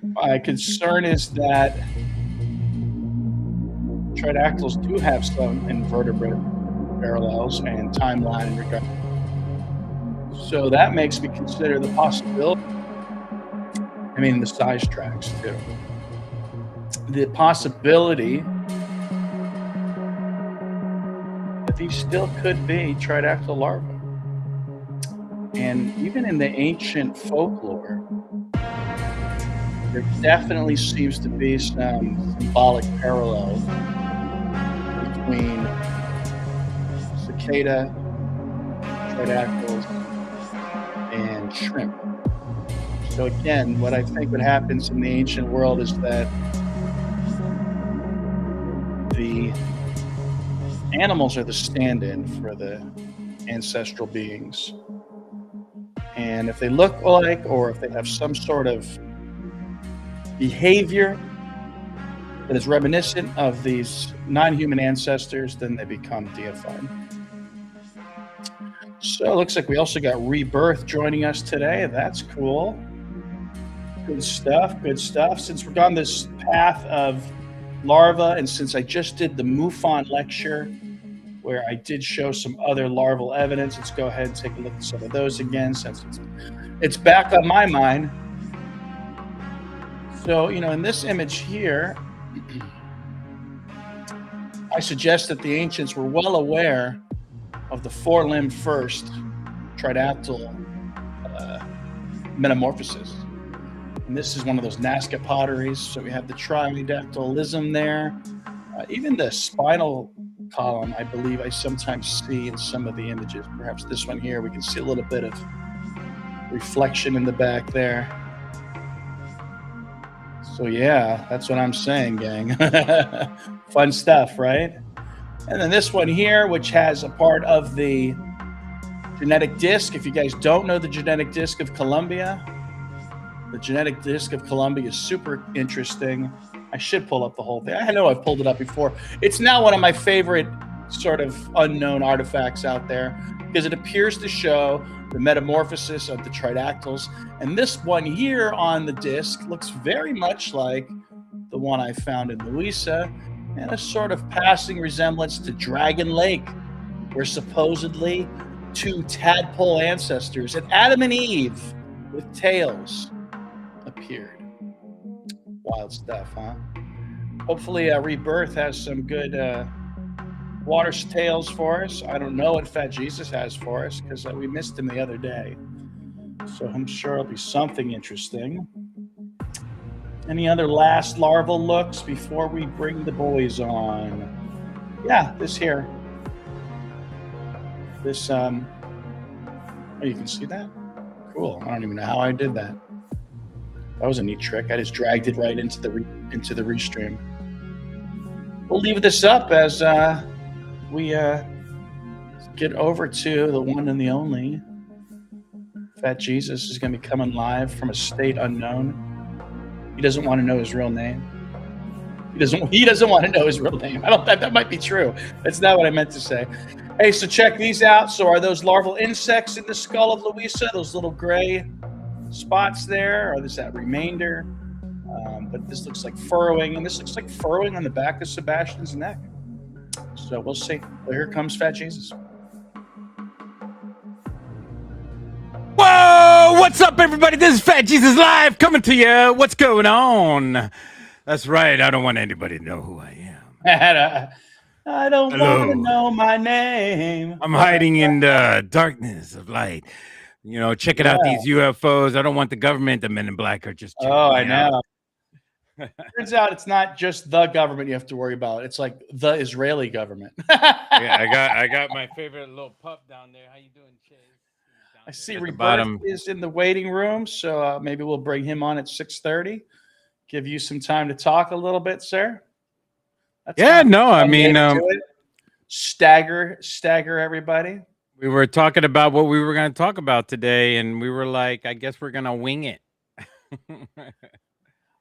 My concern is that Tridactyls do have some invertebrate parallels and timeline in regard. So that makes me consider the possibility, I mean, the size tracks too. The possibility that these still could be Tridactyl larvae. And even in the ancient folklore, there definitely seems to be some symbolic parallels between cicada, Tridactyls, and shrimp. So again, what I think what happens in the ancient world is that the animals are the stand-in for the ancestral beings. And if they look alike, or if they have some sort of behavior that is reminiscent of these non-human ancestors, then they become deified. So it looks like we also got Rebirth joining us today. That's cool. Good stuff, good stuff. Since we're on this path of larvae, and since I just did the MUFON lecture, where I did show some other larval evidence, let's go ahead and take a look at some of those again, since it's back on my mind. So, in this image here, I suggest that the ancients were well aware of the four-limbed first tridactyl metamorphosis. And this is one of those Nazca potteries. So we have the tridactylism there. Even the spinal column, I believe I sometimes see in some of the images. Perhaps this one here, we can see a little bit of reflection in the back there. So yeah, that's what I'm saying, gang. Fun stuff, right? And then this one here, which has a part of the genetic disc. If you guys don't know the genetic disc of Columbia, the genetic disc of Columbia is super interesting. I should pull up the whole thing. I know I've pulled it up before. It's now one of my favorite sort of unknown artifacts out there, because it appears to show the metamorphosis of the tridactyls. And this one here on the disc looks very much like the one I found in Louisa, and a sort of passing resemblance to Dragon Lake, where supposedly two tadpole ancestors, and Adam and Eve with tails, appeared. Wild stuff, huh? Hopefully Rebirth has some good water tales for us. I don't know what Fat Jesus has for us, because we missed him the other day. So I'm sure it'll be something interesting. Any other last larval looks before we bring the boys on? Yeah, this here. This, oh, you can see that? Cool. I don't even know how I did that. That was a neat trick. I just dragged it right into the restream. We'll leave this up as we get over to the one and the only. Fat Jesus is going to be coming live from a state unknown. He doesn't want to know his real name. He doesn't want to know his real name. That might be true. That's not what I meant to say. Hey, so check these out. So are those larval insects in the skull of Louisa? Those little gray spots there, or is that remainder? But this looks like furrowing, and this looks like furrowing on the back of Sebastian's neck. So we'll see. Well, here comes Fat Jesus. Whoa! What's up, everybody? This is Fat Jesus Live coming to you. What's going on? That's right. I don't want anybody to know who I am. I don't want to know my name. I'm hiding in the darkness of light. Checking out these UFOs. I don't want the government. The Men in Black are just checking I me know. out. Turns out it's not just the government you have to worry about. It's like the Israeli government. Yeah, I got my favorite little pup down there. How you doing, Chase? I see Rebirth is in the waiting room, so maybe we'll bring him on at 6:30. Give you some time to talk a little bit, sir. That's I mean, stagger everybody. We were talking about what we were going to talk about today, and we were like, I guess we're going to wing it.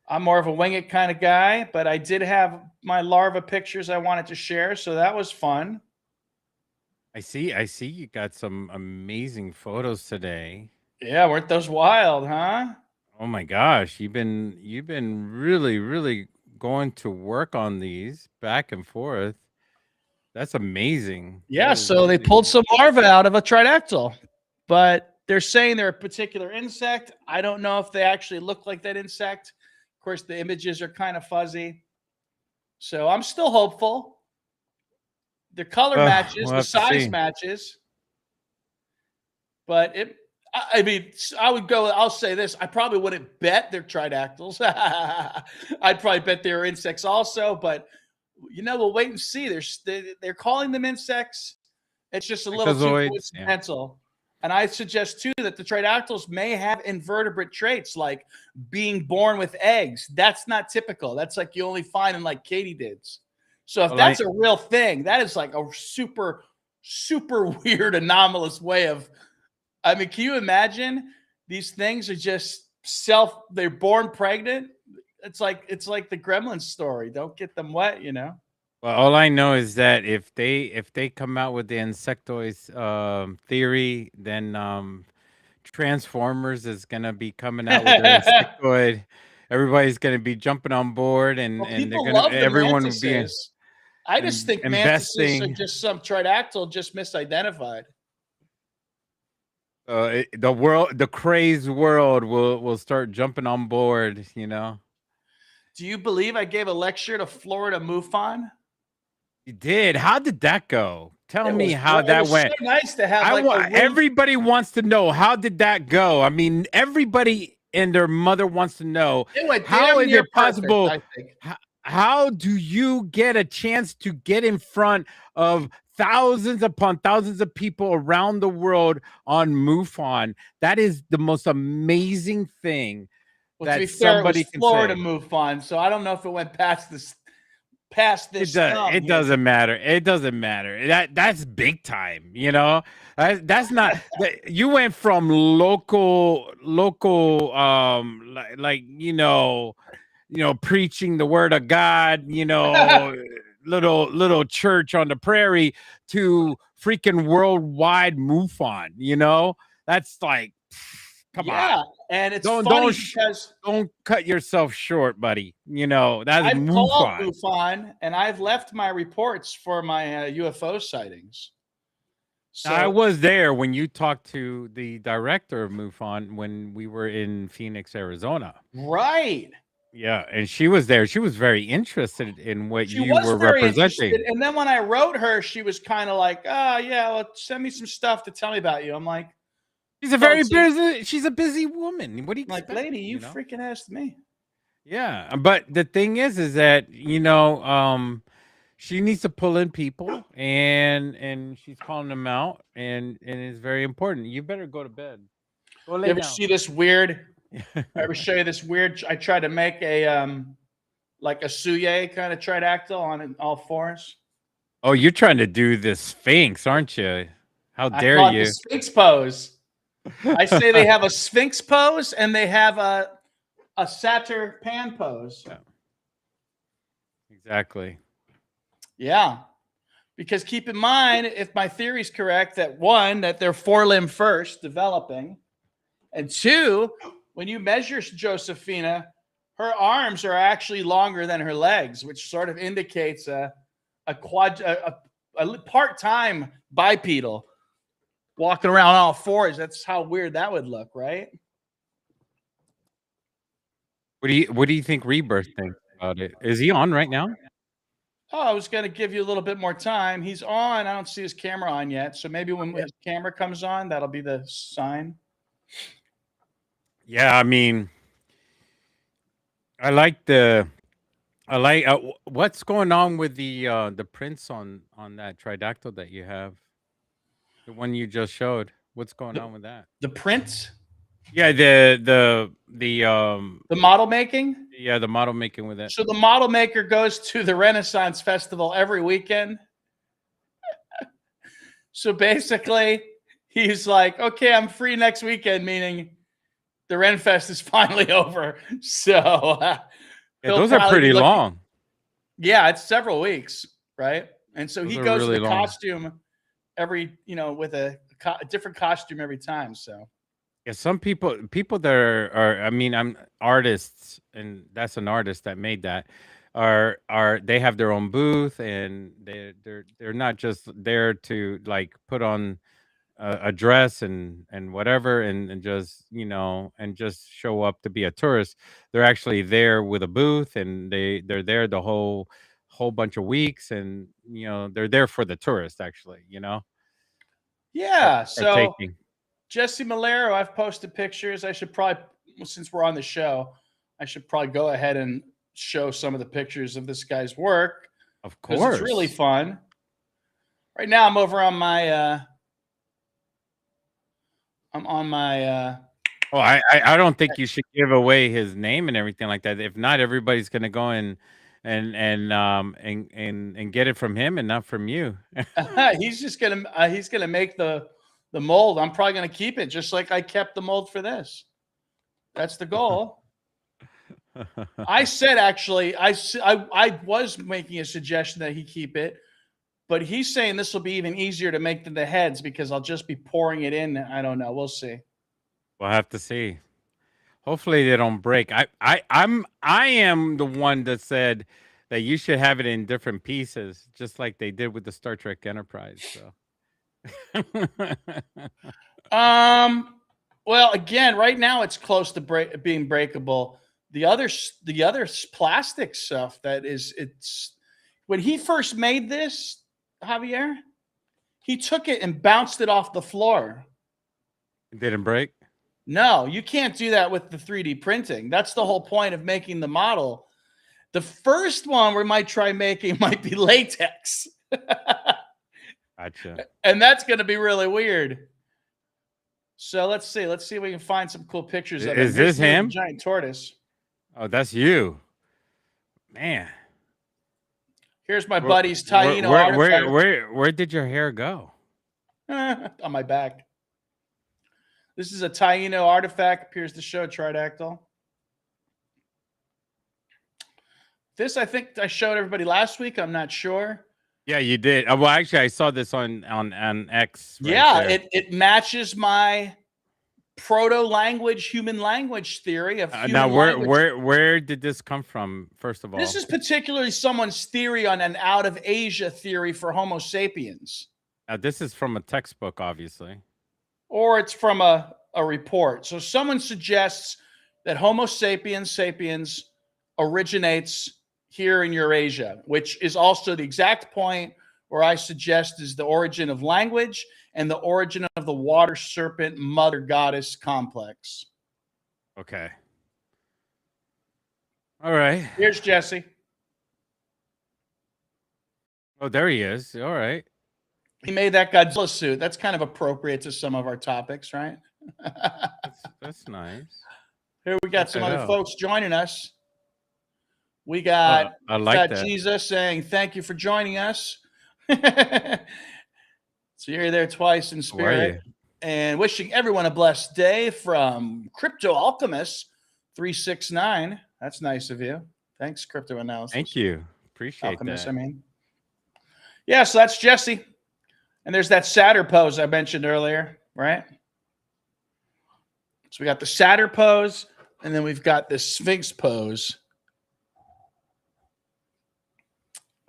I'm more of a wing it kind of guy, but I did have my larva pictures I wanted to share, so that was fun. I see you got some amazing photos today. Yeah, weren't those wild, huh? Oh my gosh, you've been really going to work on these back and forth. That's amazing. Yeah, That is so they really pulled some larvae out of a tridactyl, but they're saying they're a particular insect. I don't know if they actually look like that insect. Of course, the images are kind of fuzzy. So I'm still hopeful. The color matches, we'll the have to size see. matches, but I mean, I would go. I'll say this: I probably wouldn't bet they're tridactyls. I'd probably bet they're insects also, but we'll wait and see. They're calling them insects. It's just a little too Ectozoids, yeah. coincidental. And I suggest too that the tridactyls may have invertebrate traits like being born with eggs. That's not typical. That's like you only find in like katydids. So if Well, that's a real thing, that is like a super, super weird, anomalous way of. I mean, can you imagine these things are just they're born pregnant? It's like the Gremlins story. Don't get them wet, well, all I know is that if they come out with the insectoids theory, then Transformers is gonna be coming out with their insectoid. Everybody's gonna be jumping on board, and Well, they're people gonna love the everyone will be mantises. I just think mantises are investing. just some tridactyl just misidentified. The crazed world will start jumping on board. Do you believe I gave a lecture to Florida MUFON? You did. How did that go? Tell It me was how great. It that was so went. nice to have I like a want room. everybody wants to know, how did that go? I mean, everybody and their mother wants to know, It went how damn is near it perfect, possible? I think. How do you get a chance to get in front of thousands upon thousands of people around the world on MUFON? That is the most amazing thing Well, to be that fair, it was somebody can Florida say. MUFON, so I don't know if it went past this thumb It here. doesn't matter. It doesn't matter. That's big time. That's not. You went from local, preaching the word of God. Little church on the prairie to freaking worldwide MUFON. That's like, come on. Yeah, and it's Don't funny don't because don't cut yourself short, buddy. That's I've called MUFON. MUFON and I've left my reports for my UFO sightings. I So was there when you talked to the director of MUFON when we were in Phoenix, Arizona. right. Yeah, and she was there. She was very interested in what She you was were very interested. representing. And then when I wrote her, she was kind of like, oh, yeah, well, send me some stuff to tell me about you. I'm like, well, She's a busy woman. What do you like, expect? lady, you freaking asked me. Yeah, but the thing is that she needs to pull in people, and she's calling them out, and it's very important. You better go to bed. Go You lay ever down. see this weird? I ever show you this weird? I tried to make like a suye kind of tridactyl on all fours. Oh, you're trying to do the Sphinx, aren't you? How I dare call it the you? Sphinx pose. I say they have a Sphinx pose and they have a satyr pan pose. Yeah. Exactly. Yeah. Because keep in mind, if my theory is correct, that one, that they're four-limb first developing, and two, when you measure Josephina, her arms are actually longer than her legs, which sort of indicates a part-time bipedal walking around all fours. That's how weird that would look, right? What do you think Rebirth thinks about it? Is he on right now? Oh, I was going to give you a little bit more time. He's on. I don't see his camera on yet. So maybe when his camera comes on, that'll be the sign. Yeah, I mean, I like what's going on with the prints on that tridactyl that you have, the one you just showed. What's going on with that? The print, Yeah, the model making. yeah, the model making with it. So the model maker goes to the Renaissance Festival every weekend. So basically, he's like, okay, I'm free next weekend, meaning the Renfest is finally over. So Yeah, those are pretty long. Yeah, it's several weeks, right? And so Those he are goes really to the long. costume with a different costume every time. So Yeah, some people that are I mean, I'm artists, and that's an artist that made that, are they have their own booth, and they're not just there to like put on a dress and whatever, and just and just show up to be a tourist. They're actually there with a booth, and they're there the whole bunch of weeks, and they're there for the tourist actually, Yeah. So partaking. Jesse Malero, I've posted pictures. I should probably, since we're on the show, I should probably go ahead and show some of the pictures of this guy's work Of because it's really course. fun. Right now, I'm over on my. I'm on my. Oh, I don't think you should give away his name and everything like that. If not, everybody's gonna go and get it from him and not from you. He's gonna make the mold. I'm probably gonna keep it just like I kept the mold for this. That's the goal. I said actually, I was making a suggestion that he keep it, but he's saying this will be even easier to make than the heads because I'll just be pouring it in. I don't know. We'll see. We'll have to see. Hopefully they don't break. I am the one that said that you should have it in different pieces, just like they did with the Star Trek Enterprise. So Well, again, right now it's close to being breakable. The other plastic stuff that is it's when he first made this, Javier, he took it and bounced it off the floor. it didn't break. No, you can't do that with the 3D printing. That's the whole point of making the model. The first one we might try making might be latex. Gotcha. And that's going to be really weird. So let's see. Let's see if we can find some cool pictures of it. Is this him? Giant tortoise. Oh, that's you, man. Here's my buddy's Taino artifact. Where did your hair go? On my back. This is a Taino artifact. Appears to show Tridactyl. This I think I showed everybody last week. I'm not sure. Yeah, you did. Well, actually, I saw this on X. Right yeah, there. it matches my proto-language, human language theory of human now, language. where did this come from? First of all, This is particularly someone's theory on an out of Asia theory for Homo sapiens. Now, this is from a textbook, obviously, or it's from a report. So someone suggests that Homo sapiens originates here in Eurasia, which is also the exact point where I suggest is the origin of language and the origin of the water serpent mother goddess complex. Okay. All right. Here's Jesse. Oh, there he is. All right. He made that Godzilla suit. That's kind of appropriate to some of our topics, right? That's nice. Here we got some other folks joining us. We got, I like that. Jesus saying, thank you for joining us. So you're there twice in spirit. And wishing everyone a blessed day from Crypto Alchemist 369. That's nice of you. Thanks, Crypto Analysis. Thank you. Appreciate Alchemist, that. I mean. Yeah, so that's Jesse. And there's that Satyr pose I mentioned earlier, right? So we got the Satyr pose, and then we've got the Sphinx pose.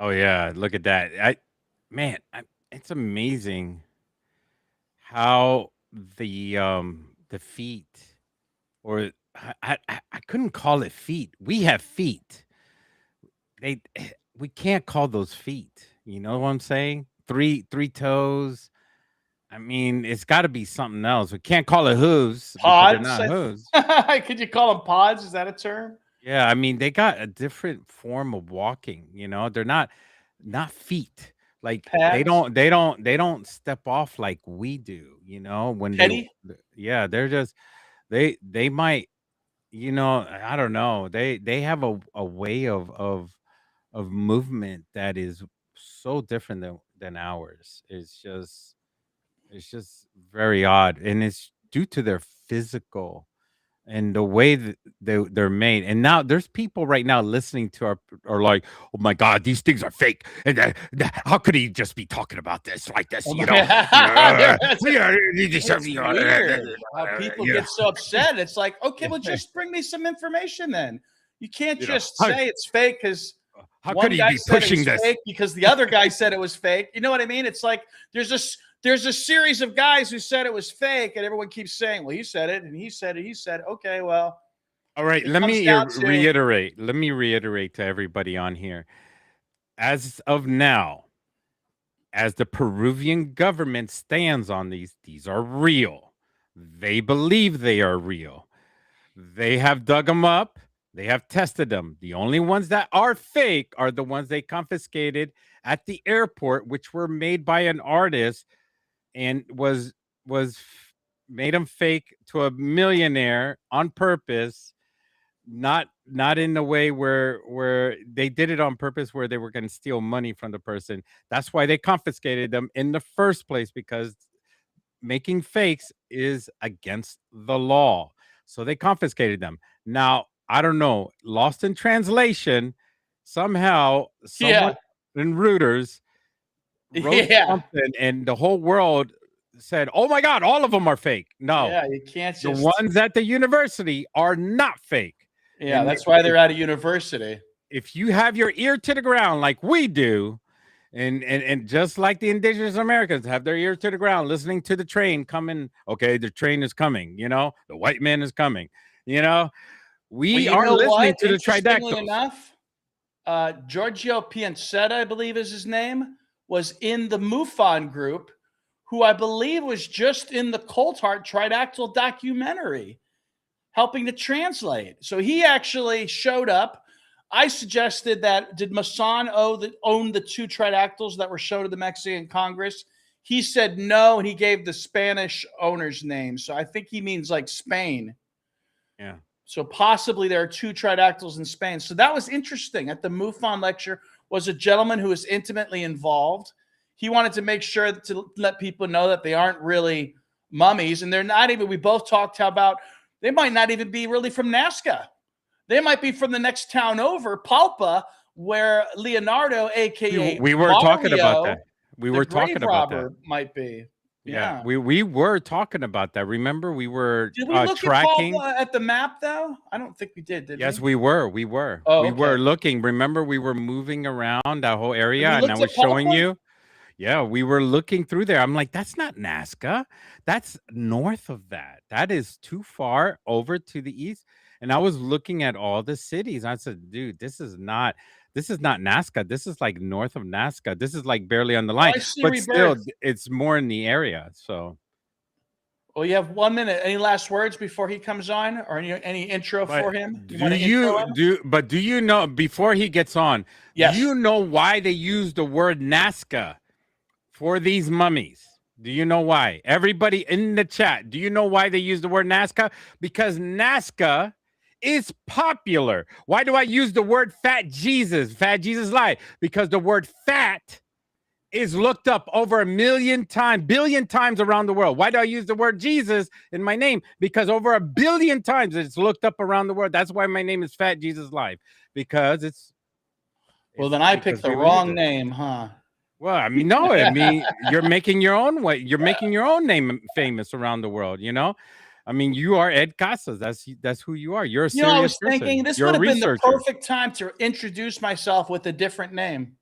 Oh yeah, look at that! It's amazing how the feet, or I couldn't call it feet. We have feet. We can't call those feet. You know what I'm saying? Three toes. I mean, it's got to be something else. We can't call it hooves. Pods. They're not hooves. Could you call them pods? Is that a term? Yeah, I mean, they got a different form of walking. They're not feet. Like Pads? they don't step off like we do. When they're just they might. I don't know. They have a way of movement that is so different than ours. It's just very odd, and it's due to their physical and the way that they're made. And now there's people right now listening to our are like, oh my God, these things are fake. And how could he just be talking about this like this? Oh You my know, It's weird how people you know, get so upset. It's like, okay, well, just bring me some information then. You can't you know, just say it's fake because how could one he guy be said it pushing was this? fake because the other guy said it was fake. You know what I mean? It's like there's a series of guys who said it was fake, and everyone keeps saying, well, he said it, and he said it, he said, okay, well, All right, it let comes me down to reiterate. Let me reiterate to everybody on here. As of now, as the Peruvian government stands on these are real. They believe they are real. They have dug them up. They have tested them. The only ones that are fake are the ones they confiscated at the airport, which were made by an artist and was made them fake to a millionaire on purpose, not in the way where they did it on purpose where they were going to steal money from the person. That's why they confiscated them in the first place, because making fakes is against the law. So they confiscated them. Now, I don't know, lost in translation, somehow yeah, someone in Reuters wrote yeah, something and the whole world said, "Oh my God, all of them are fake." No, yeah. You can't the just ones at the university are not fake. yeah. And That's why they're at a university. if you have your ear to the ground like we do, and just like the indigenous Americans have their ear to the ground, listening to the train coming. Okay, the train is coming. You know, the white man is coming. You know, Well, we you are know listening what? to the Interestingly Tridactyls. enough, Giorgio Piancetta, I believe is his name, was in the MUFON group, who I believe was just in the Cold Heart Tridactyl documentary, helping to translate. So he actually showed up. I suggested that did Masan own the two Tridactyls that were shown to the Mexican Congress? He said no, and he gave the Spanish owner's name. So I think he means like Spain. Yeah. So possibly there are two Tridactyls in Spain. So that was interesting. At the MUFON lecture was a gentleman who was intimately involved. He wanted to make sure to let people know that they aren't really mummies, and they're not even. We both talked about they might not even be really from Nazca. They might be from the next town over, Palpa, where Leonardo, aka We were talking about that. Mario, We the were grave talking about that. robber, might be. Yeah, Yeah. we were talking about that. Remember, we were Did we look at tracking. Palpa at the map though? I don't think we did Yes, we? we were. We were. Oh, We okay. were looking. Remember, we were moving around that whole area, We and I looked was at showing Palpa. you. Yeah, we were looking through there. I'm like, that's not Nazca. That's north of that. That is too far over to the east. And I was looking at all the cities. I said, dude, this is not Nazca. This is like north of Nazca. This is like barely on the Oh, line. I see But still, Rebirth. it's more in the area. So, Well, you have 1 minute. Any last words before he comes on, or any intro but for him? You want to intro him? do you know, before he gets on, do Yes. you know why they use the word Nazca for these mummies? Do you know why? Everybody in the chat, do you know why they use the word Nazca? Because Nazca is popular. Why do I use the word fat Jesus? Fat Jesus live. Because the word fat is looked up over 1,000,000 times, billion times around the world. Why do I use the word Jesus in my name? Because over 1 billion times it's looked up around the world. That's why my name is Fat Jesus Live. Because Well, it's then I picked because the we believe wrong it. name, huh? Well, I mean, no, I mean, you're making your own way. You're making your own name famous around the world, you know? I mean, you are Ed Casas. That's who you are. You're a I serious was thinking person. this You're would a have been the researcher. perfect time to introduce myself with a different name.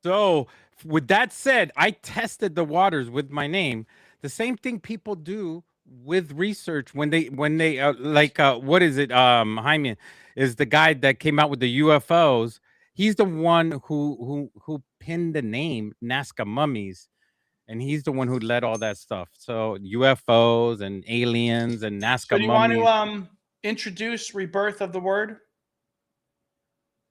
So, with that said, I tested the waters with my name. The same thing people do with research when they like what is it? Jaime is the guy that came out with the UFOs. He's the one who pinned the name Nazca Mummies, and he's the one who led all that stuff. So UFOs and aliens and So Nazca do you want Mummies. to introduce Rebirth of the Word?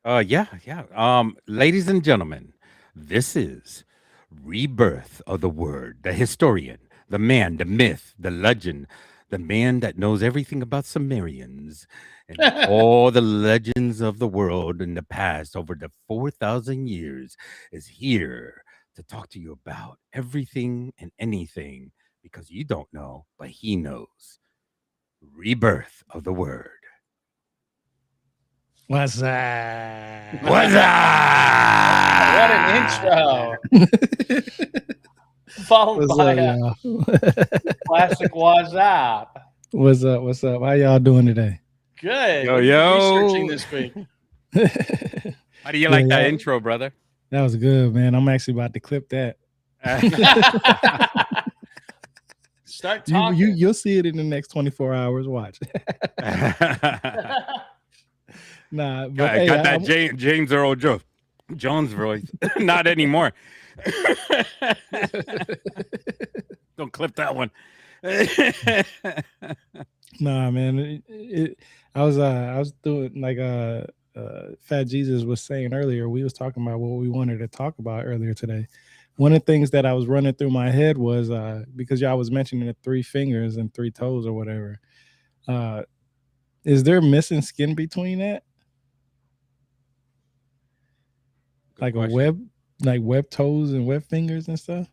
Yeah, yeah. Ladies and gentlemen, this is Rebirth of the Word, the historian, the man, the myth, the legend, the man that knows everything about Sumerians and all the legends of the world in the past over the 4,000 years is here to talk to you about everything and anything because you don't know, but he knows. rebirth of the word. What's that? What's up? What an intro. Followed What's by up, a y'all? classic WhatsApp. What's up? What's up? How y'all doing today? Good. Yo, What are you yo. researching this week? How do you like that yeah. intro, brother? That was good, man. I'm actually about to clip that. Start talking. You'll see it in the next 24 hours. Watch. Nah, but I got that James Earl Jones voice. Not anymore. Don't clip that one. Nah, man. I was doing like Fat Jesus was saying earlier. We was talking about what we wanted to talk about earlier today. One of the things that I was running through my head was because y'all was mentioning the 3 fingers and 3 toes or whatever. Is there missing skin between that? Good like question. web toes and web fingers and stuff?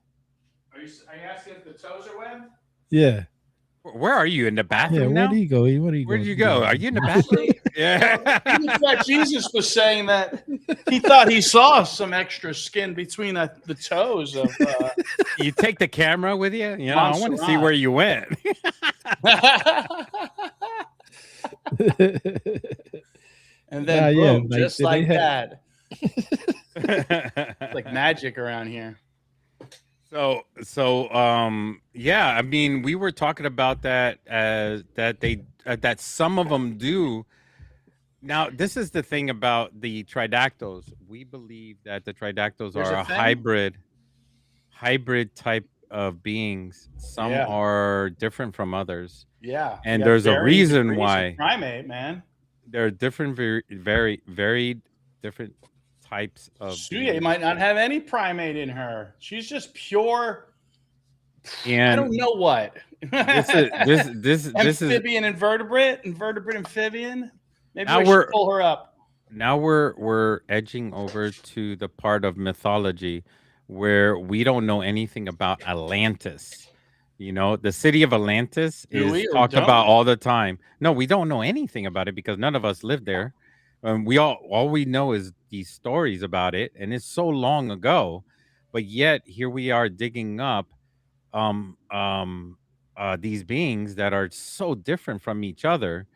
Are you asking if the toes are webbed? Yeah. Where are you in the bathroom Yeah, now? where do you go? Where did you go? Are you in the bathroom? Yeah. Fat Jesus was saying that he thought he saw some extra skin between the toes of. You take the camera with you? You know, I want to see Montserrat. where you went. And then boom, like, just did like they that. It's like magic around here. So yeah, I mean, we were talking about that that some of them do. Now, this is the thing about the Tridactyls. We believe that the Tridactyls There's are a a thing? hybrid type of beings. Some Yeah. are different from others. Yeah. And you got there's a varying reason degrees of why. primate, man. There are different, very different types of Suye beings. might not have any primate in her. She's just pure. I And don't know what. this is Amphibian invertebrate, amphibian. Maybe Now I should pull her up. now we're edging over to the part of mythology where we don't know anything about Atlantis. You know, the city of Atlantis Do we is or talked don't about we? all the time. No, we don't know anything about it because none of us lived there. We all we know is these stories about it, and it's so long ago. But yet here we are digging up um um these beings that are so different from each other.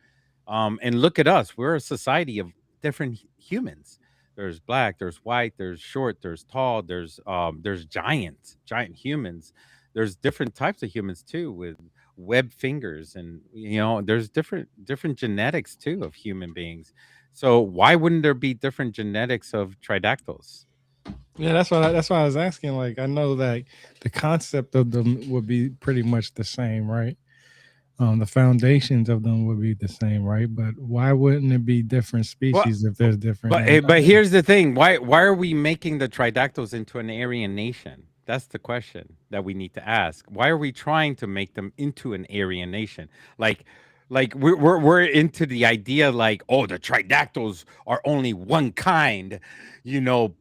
And look at us. We're a society of different humans. There's black, there's white, there's short, there's tall, there's giant humans. There's different types of humans too, with web fingers, and you know, there's different genetics too of human beings. So why wouldn't there be different genetics of tridactyls? Yeah, that's why I was asking. Like, I know that the concept of them would be pretty much the same, right? The foundations of them would be the same, right? But why wouldn't it be different Well, species if there's different? but here's the thing. Why are we making the tridactyls into an Aryan nation? That's the question that we need to ask. Why are we trying to make them into an Aryan nation? Like we're into the idea like, oh, the tridactyls are only one kind, you know,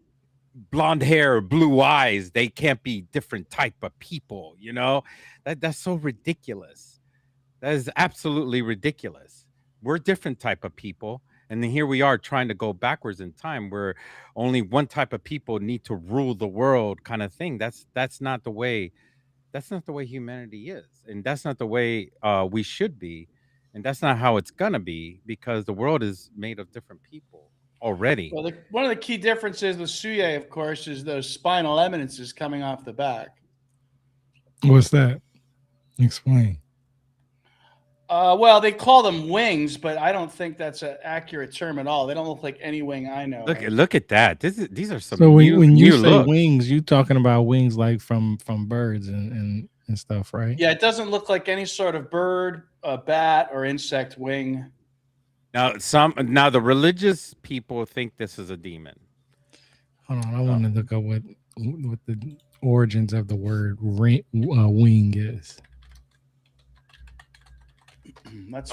blonde hair, blue eyes. They can't be different type of people, you know? That's so ridiculous. That is absolutely ridiculous. We're different type of people, and then here we are trying to go backwards in time where only one type of people need to rule the world, kind of thing. That's not the way. That's not the way humanity is, and that's not the way we should be, and that's not how it's gonna be because the world is made of different people already. Well, one of the key differences with Suye, of course, is those spinal eminences coming off the back. What's that? Explain. Well, they call them wings, but I don't think that's an accurate term at all. They don't look like any wing I know. Look at that. These are some So when you say looks. wings, you talking about wings like from birds and stuff, right? Yeah, it doesn't look like any sort of bird, bat, or insect wing. Now the religious people think this is a demon. Hold on, I want to look up what the origins of the word wing is. That's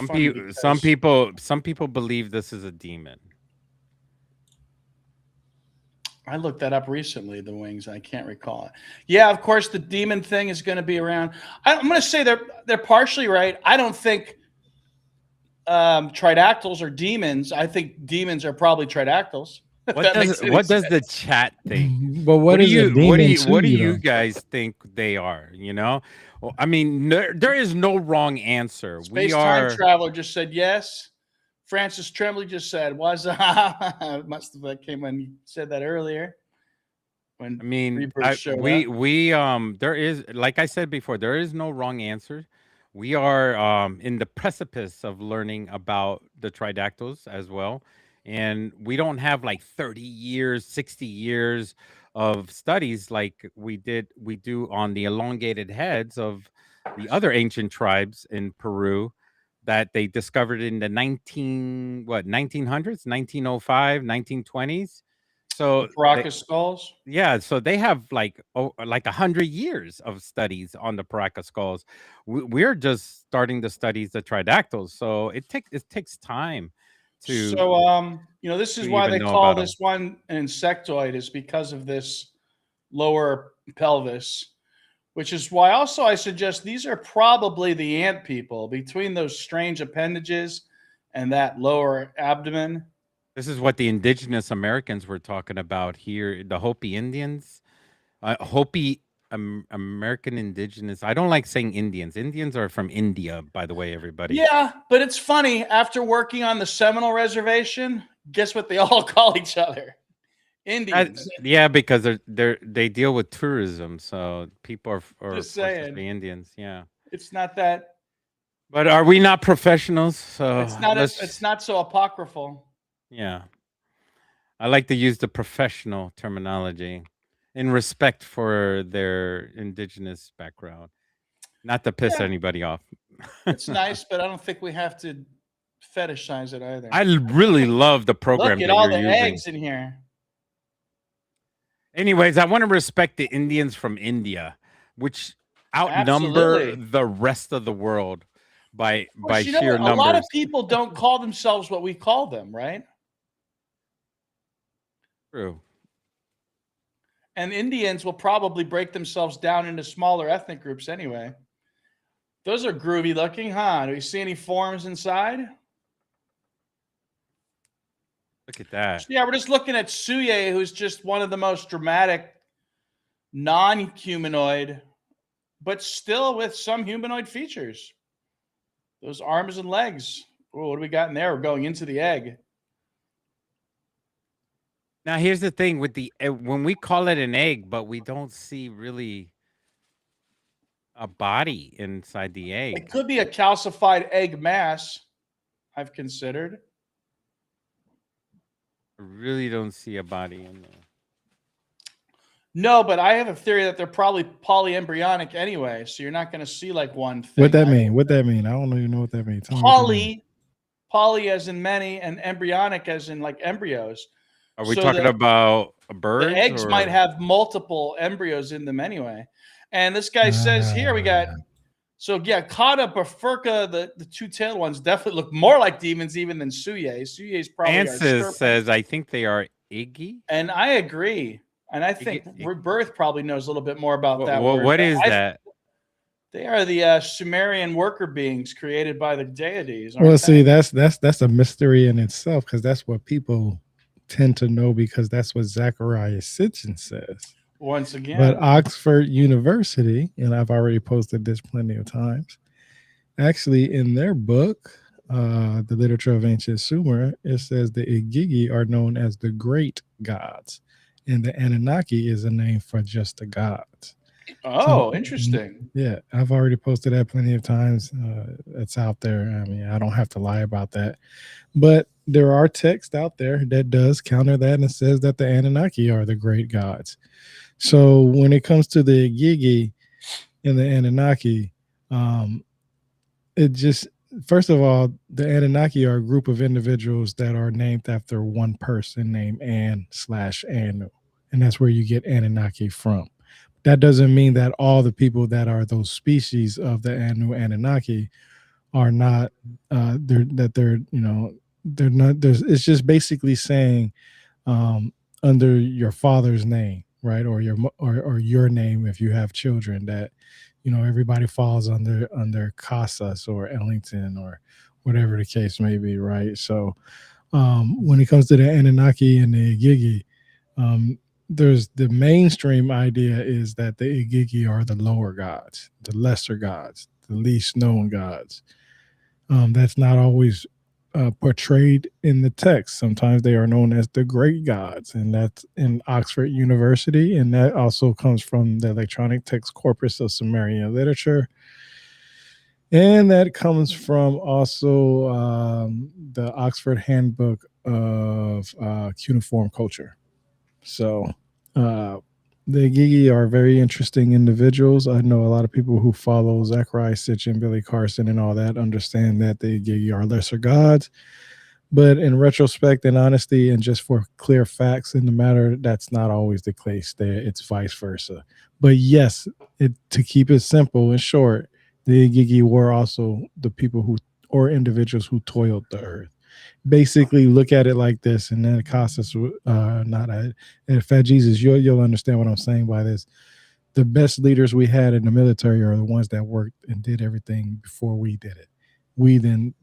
some people believe this is a demon. I looked that up recently, the wings. I can't recall it. Yeah, of course, the demon thing is going to be around. I'm going to say they're partially right. I don't think Tridactyls are demons. I think demons are probably Tridactyls. if What that does makes any what does the sense. chat think? But what is a demon to What do you you though? guys think they are? You know, well, I mean, there is no wrong answer. We Space Time are. Traveler just said yes. Francis Tremblay just said was. Must have came when you said that earlier. When I mean, Rebirth showed up. there is, like I said before, there is no wrong answer. We are in the precipice of learning about the tridactyls as well, and we don't have like 30 years, 60 years of studies like we do on the elongated heads of the other ancient tribes in Peru that they discovered in the 1900s, 1905, 1920s. The So Paracas skulls. yeah, so they have like 100 years of studies on the Paracas skulls. We're just starting to studies the tridactyls, so it takes time to So, this is why even they know call about them. this one an insectoid, is because of this lower pelvis, which is why also I suggest these are probably the ant people between those strange appendages and that lower abdomen. This is what the indigenous Americans were talking about here, the Hopi Indians, Hopi American indigenous. I don't like saying Indians. Indians are from India, by the way, everybody. Yeah, but it's funny. After working on the Seminole Reservation, guess what they all call each other? Indians. Yeah, because they deal with tourism, so people are Just forced to saying. say Indians. Yeah. It's not that. But are we not professionals? So It's not so apocryphal. yeah. I like to use the professional terminology in respect for their indigenous background, not to piss Yeah, anybody off. it's nice, but I don't think we have to fetishize it either. I really love the program Look at that all you're the using. eggs in here. Anyways, I want to respect the Indians from India, which outnumber Absolutely. the rest of the world by Of course, you know sheer what? A lot of numbers. people don't call themselves what we call them, right? True. And Indians will probably break themselves down into smaller ethnic groups anyway. Those are groovy looking, huh? Do you see any forms inside? Look at that. Yeah, we're just looking at Suye, who's just one of the most dramatic non-humanoid, but still with some humanoid features. Those arms and legs. Oh, what do we got in there? We're going into the egg. Now, here's the thing with the when we call it an egg, but we don't see really a body inside the egg. It could be a calcified egg mass, I've considered. I really don't see a body in there. No, but I have a theory that they're probably polyembryonic anyway, so you're not going to see like one thing. What that mean? What that mean? I don't even know what that means. Poly as in many, and embryonic as in like embryos. Are we talking about birds? The eggs might have multiple embryos in them anyway. And this guy says here we got, so yeah, Kata, Bifurca, the two-tailed ones definitely look more like demons even than Suye. Suye's probably Francis says, I think they are Iggy. And I agree. And I think Rebirth probably knows a little bit more about that word. What is that? They are the Sumerian worker beings created by the deities. Well, see, that's a mystery in itself, because that's what people tend to know, because that's what Zachariah Sitchin says. Once again. But Oxford University, and I've already posted this plenty of times, actually in their book, The Literature of Ancient Sumer, it says the Igigi are known as the great gods, and the Anunnaki is a name for just the gods. Oh, so, interesting. Yeah, I've already posted that plenty of times. It's out there. I mean, I don't have to lie about that. But there are texts out there that does counter that and says that the Anunnaki are the great gods. So when it comes to the Igigi and the Anunnaki, it just, first of all, the Anunnaki are a group of individuals that are named after one person named An/Anu. And that's where you get Anunnaki from. That doesn't mean that all the people that are those species of the Anunnaki are not, they're not, it's just basically saying under your father's name, right? Or your name, if you have children, that, everybody falls under Casas or Ellington whatever the case may be, right? So when it comes to the Anunnaki and the Igigi, there's the mainstream idea is that the Igigi are the lower gods, the lesser gods, the least known gods. That's not always portrayed in the text. Sometimes they are known as the great gods, and that's in Oxford University, and that also comes from the electronic text corpus of Sumerian literature. And that comes from also the Oxford Handbook of Cuneiform Culture. So the Gigi are very interesting individuals. I know a lot of people who follow Zachariah Sitchin, Billy Carson, and all that understand that the Gigi are lesser gods. But in retrospect and honesty, and just for clear facts in the matter, that's not always the case. There, it's vice versa. But yes, to keep it simple and short, the Igigi were also the people who, or individuals who toiled the earth. Basically, look at it like this, and then it costs us not a Fat Jesus. You'll understand what I'm saying by this. The best leaders we had in the military are the ones that worked and did everything before we did it. We then,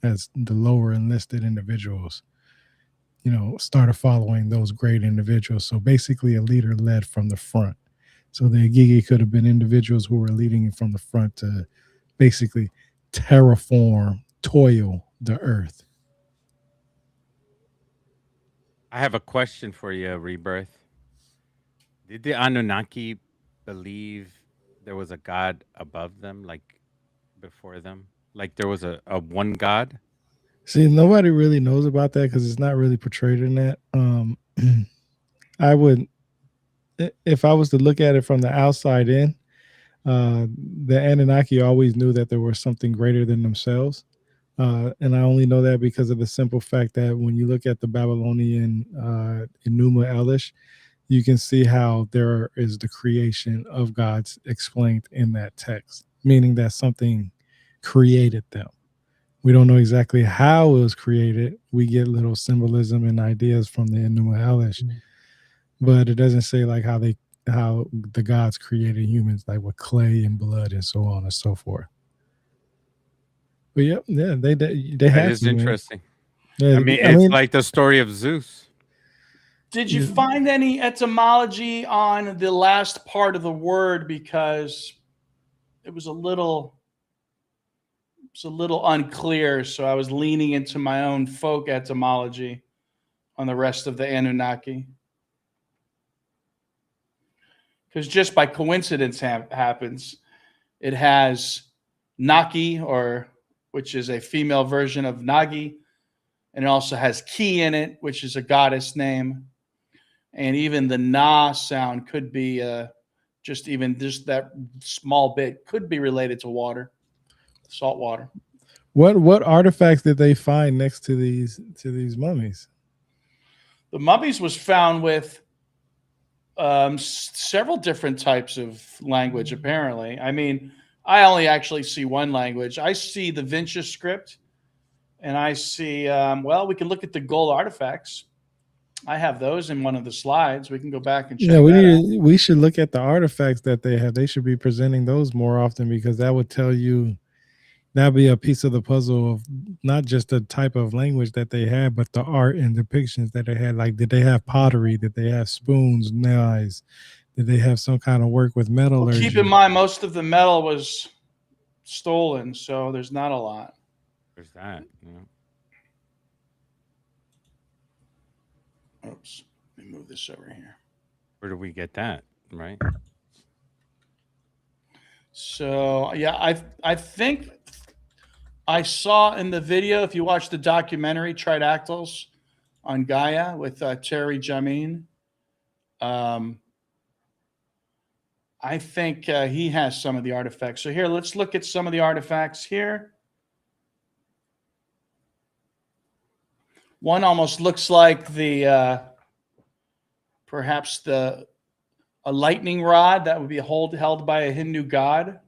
as the lower enlisted individuals, started following those great individuals. So basically, a leader led from the front. So the Igigi could have been individuals who were leading from the front to basically terraform, toil the earth. I have a question for you, Rebirth. Did the Anunnaki believe there was a god above them, like before them? Like there was a one god? See, nobody really knows about that because it's not really portrayed in that. I would, if I was to look at it from the outside in, the Anunnaki always knew that there was something greater than themselves. And I only know that because of the simple fact that when you look at the Babylonian Enuma Elish, you can see how there is the creation of gods explained in that text, meaning that something created them. We don't know exactly how it was created. We get little symbolism and ideas from the Enuma Elish, but it doesn't say like how the gods created humans, like with clay and blood and so on and so forth. But yeah, they That had is to, man. interesting. Yeah, I mean, it's like the story of Zeus. Did you find any etymology on the last part of the word? Because it was a little unclear. So I was leaning into my own folk etymology on the rest of the Anunnaki. Because just by coincidence happens, it has Naki, which is a female version of Nagi, and it also has Ki in it, which is a goddess name. And even the Na sound could be just that small bit could be related to water, salt water. What artifacts did they find next to these mummies? The mummies was found with several different types of language, apparently. I mean, I only actually see one language. I see the Vinci script, and I see, we can look at the gold artifacts. I have those in one of the slides. We can go back and check. Yeah, we should look at the artifacts that they have. They should be presenting those more often because that would tell you, that'd be a piece of the puzzle of not just the type of language that they had, but the art and depictions that they had. Like, did they have pottery? Did they have spoons, knives? Did they have some kind of work with metallurgy? Well, keep in mind, most of the metal was stolen, so there's not a lot. There's that. Yeah. Oops. Let me move this over here. Where do we get that? Right. So yeah, I think I saw in the video, if you watch the documentary Tridactyls on Gaia with Terry Jamin, I think he has some of the artifacts. So here, let's look at some of the artifacts here. One almost looks like perhaps a lightning rod that would be held by a Hindu god.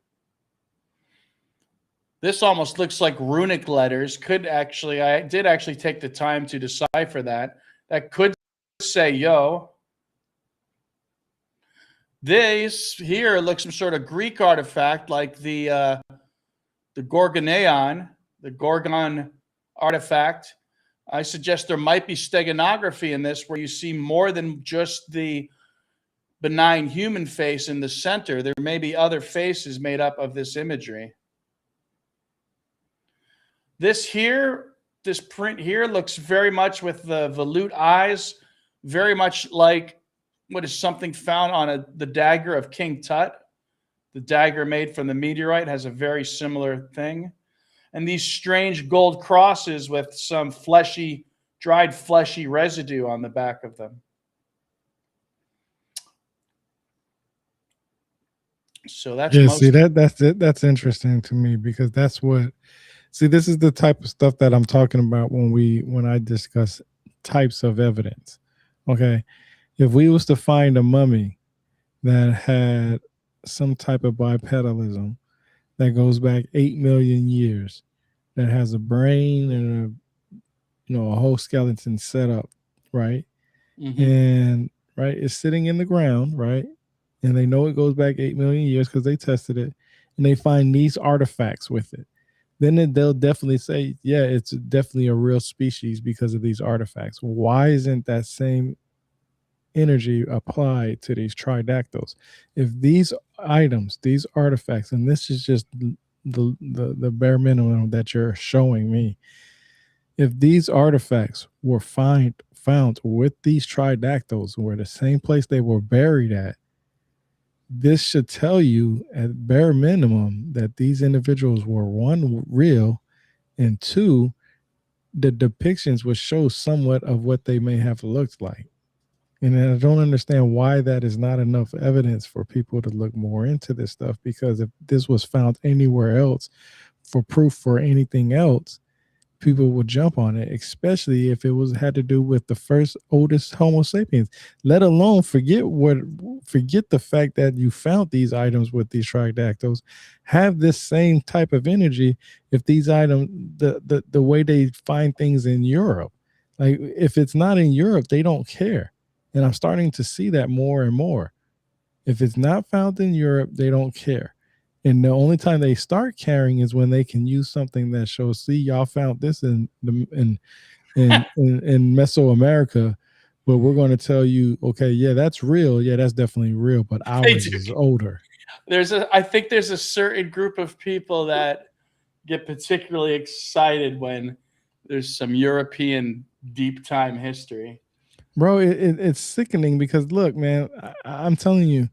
This almost looks like runic letters. I did actually take the time to decipher that. That could say yo. This here looks some sort of Greek artifact like the Gorgoneon, the Gorgon artifact. I suggest there might be steganography in this where you see more than just the benign human face in the center. There may be other faces made up of this imagery. This here, this print here looks very much with the volute eyes, very much like what is something found on the dagger of King Tut. The dagger made from the meteorite has a very similar thing. And these strange gold crosses with some fleshy, dried fleshy residue on the back of them. So that's that's interesting to me, because that's what, see, this is the type of stuff that I'm talking about when I discuss types of evidence. Okay, if we was to find a mummy that had some type of bipedalism that goes back 8 million years, that has a brain and a whole skeleton set up, right? Mm-hmm. And right, it's sitting in the ground, right? And they know it goes back 8 million years because they tested it, and they find these artifacts with it. Then they'll definitely say, yeah, it's definitely a real species because of these artifacts. Why isn't that same energy applied to these tridactyls? If these items, these artifacts, and this is just the bare minimum that you're showing me, if these artifacts were found with these tridactyls, were the same place they were buried at, this should tell you at bare minimum that these individuals were, one, real, and two, the depictions would show somewhat of what they may have looked like. And I don't understand why that is not enough evidence for people to look more into this stuff, because if this was found anywhere else for proof for anything else, people would jump on it, especially if it had to do with the first oldest Homo sapiens. Let alone forget the fact that you found these items with these tridactyls have this same type of energy. If these items, the way they find things in Europe, like if it's not in Europe, they don't care. And I'm starting to see that more and more. If it's not found in Europe, they don't care. And the only time they start caring is when they can use something that shows, see, y'all found this in Mesoamerica, but we're going to tell you, okay, yeah, that's real. Yeah, that's definitely real, but ours is older. I think there's a certain group of people that get particularly excited when there's some European deep time history. Bro, it's sickening because look, man, I'm telling you,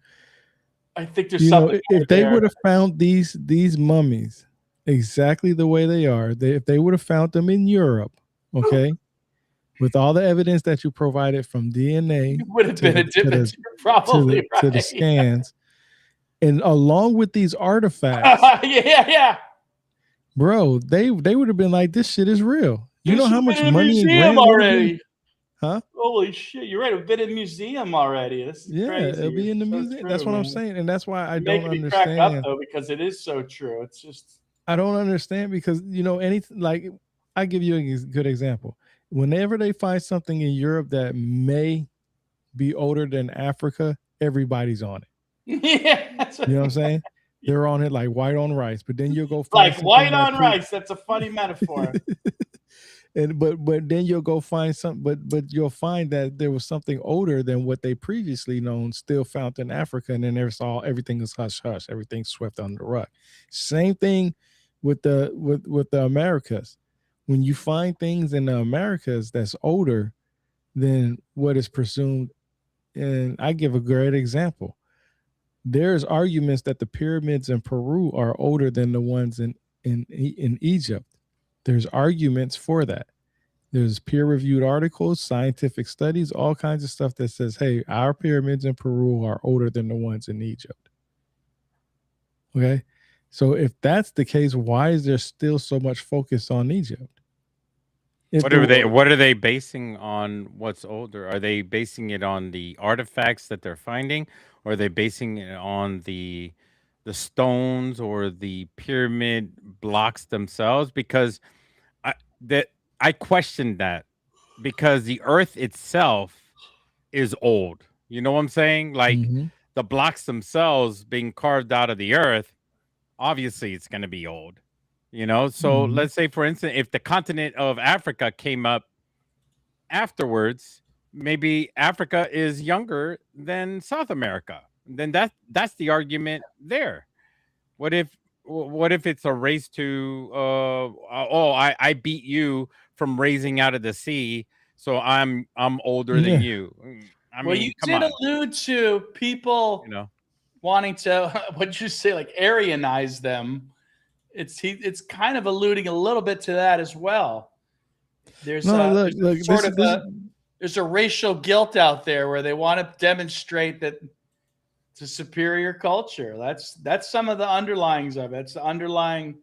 I think there's something. If they would have found these mummies exactly the way they are, if they would have found them in Europe, okay, with all the evidence that you provided from DNA, it would have been a difference. You're probably right. To the scans, and along with these artifacts, yeah, bro, they would have been like, this shit is real. You know how much money in museum already. Huh? Holy shit! You're right. We've been in the museum already. This is crazy. It'll be in the museum. True, that's what I'm saying, and that's why I don't understand. Crack up, though, because it is so true. It's just I don't understand because anything like I give you a good example. Whenever they find something in Europe that may be older than Africa, everybody's on it. Yeah, you know what I'm saying? They're on it like white on rice. But then you'll go find like white on rice. That's a funny metaphor. And but then you'll go find something, but you'll find that there was something older than what they previously known still found in Africa, and then everything is hush hush, everything's swept under the rug. Same thing with the Americas. When you find things in the Americas that's older than what is presumed, and I give a great example. There's arguments that the pyramids in Peru are older than the ones in Egypt. There's arguments for that. There's peer-reviewed articles, scientific studies, all kinds of stuff that says, hey, our pyramids in Peru are older than the ones in Egypt. Okay? So if that's the case, why is there still so much focus on Egypt? What are they basing on what's older? Are they basing it on the artifacts that they're finding, or are they basing it on the stones or the pyramid blocks themselves? Because I questioned that, because the earth itself is old. You know what I'm saying? Like the blocks themselves being carved out of the earth, obviously it's going to be old. You know, so Mhm. let's say, for instance, if the continent of Africa came up afterwards, maybe Africa is younger than South America. Then that's the argument there. What if what if it's a race to oh, I beat you from raising out of the sea, so I'm older than Yeah. you. I Well, you mean, come did on, allude to you people know. wanting to what'd you say, like Aryanize them. It's kind of alluding a little bit to that as well. No, look, There's a look. sort of a there's a racial guilt out there where they want to demonstrate that it's a superior culture. That's some of the underlyings of it. It's the underlying.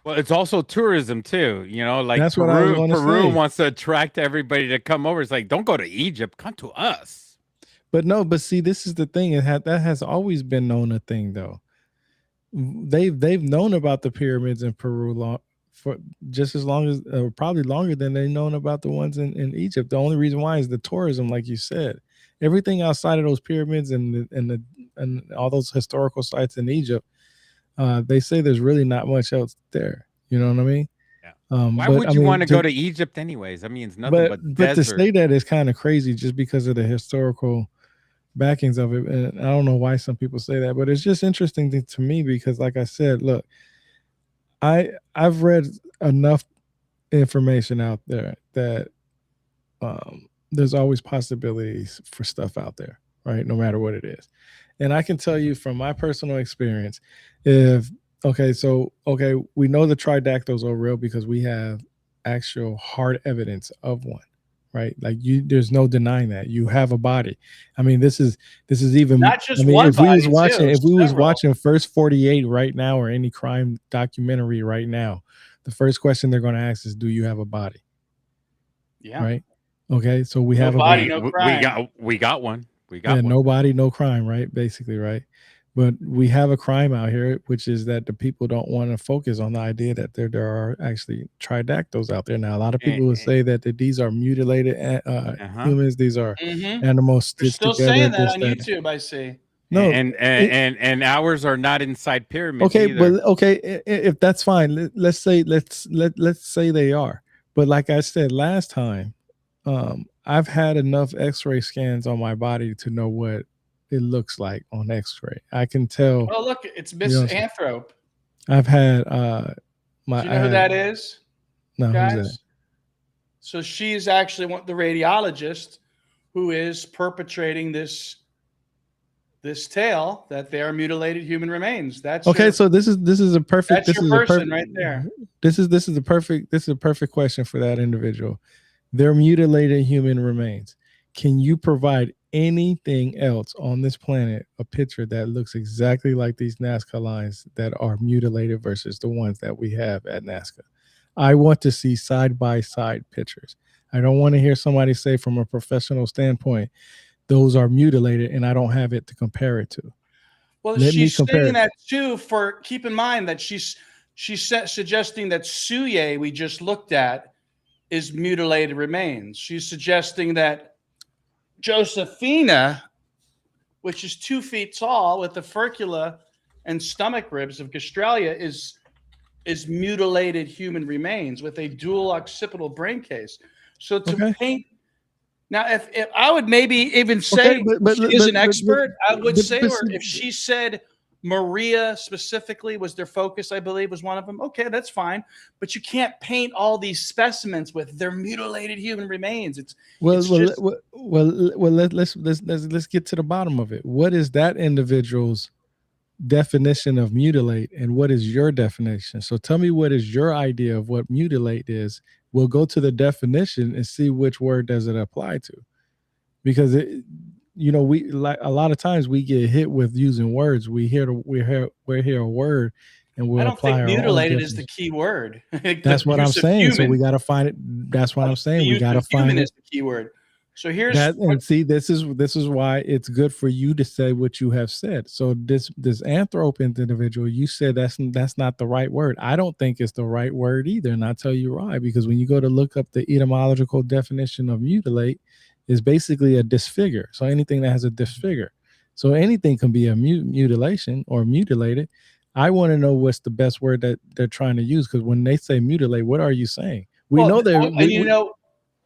Well, it's also tourism too. You know, like That's what I was going to Peru say. wants to attract everybody to come over. It's like, don't go to Egypt, come to us. But no, but see, this is the thing. That has always been known a thing, though. They've known about the pyramids in Peru for just as long as, probably longer than they've known about the ones in Egypt. The only reason why is the tourism, like you said. Everything outside of those pyramids and all those historical sites in Egypt, they say there's really not much else there. You know what I mean? Yeah. Why But I would you want mean, to go to Egypt anyways? I mean, it's nothing but but to desert. say that is kind of crazy just because of the historical backings of it. And I don't know why some people say that, but it's just interesting to me because, like I said, look, I've read enough information out there that there's always possibilities for stuff out there, right? No matter what it is. And I can tell you from my personal experience, if okay, we know the tridactyls are real because we have actual hard evidence of one, right? Like there's no denying that you have a body. I mean, this is even. Not just I mean, one if we was body, too, watching, several. First 48 right now or any crime documentary right now, the first question they're going to ask is, "Do you have a body?" Yeah. Right. Okay, so we No have a body, body. no crime. We got one. We got Yeah, one. no body, no crime, right? Basically, right? But we have a crime out here, which is that the people don't want to focus on the idea that there are actually tridactyls out there. Now, a lot of people will say that these are mutilated humans. These are Mm-hmm. animals They're stitched still together. saying that This, on that. YouTube, I see. No, And ours are not inside pyramids okay, either. but okay, if that's fine, let's say let's say they are. But like I said last time, I've had enough X-ray scans on my body to know what it looks like on X-ray. I can tell. Oh, look, it's You Miss know, Anthrope. I've had Do you I know who had that is, no, who's that? guys? So she's actually the radiologist who is perpetrating this tale that they are mutilated human remains. That's Okay, so this is a perfect. that's This your is a person perfect. right there. This is a perfect question for that individual. They're mutilated human remains. Can you provide anything else on this planet, a picture that looks exactly like these Nazca lines that are mutilated versus the ones that we have at Nazca? I want to see side by side pictures. I don't want to hear somebody say from a professional standpoint, those are mutilated and I don't have it to compare it to. Well, Let me she's compare saying it. that too. For keep in mind that she's suggesting that Suye we just looked at is mutilated remains. She's suggesting that Josephina, which is 2 feet tall with the furcula and stomach ribs of Gastralia, is mutilated human remains with a dual occipital brain case. So to paint now, if I would maybe even say she is an expert, I would say if she said Maria specifically was their focus, I believe was one of them. Okay, that's fine, but you can't paint all these specimens with their mutilated human remains. Let's get to the bottom of it. What is that individual's definition of mutilate and what is your definition? So tell me what is your idea of what mutilate is. We'll go to the definition and see which word does it apply to, because we like a lot of times we get hit with using words. We hear a word and we'll I don't apply think our mutilated own is the key word. That's what I'm saying. So we got to find it. That's what I'm saying. We got to find it. Is the key word. So here's that, and see, this is why it's good for you to say what you have said. So this anthrope individual, you said that's not the right word. I don't think it's the right word either, and I'll tell you why. Because when you go to look up the etymological definition of mutilate, is basically a disfigure. So anything that has a disfigure. So anything can be a mutilation or mutilated. I want to know what's the best word that they're trying to use, because when they say mutilate, what are you saying? We know they're and you know,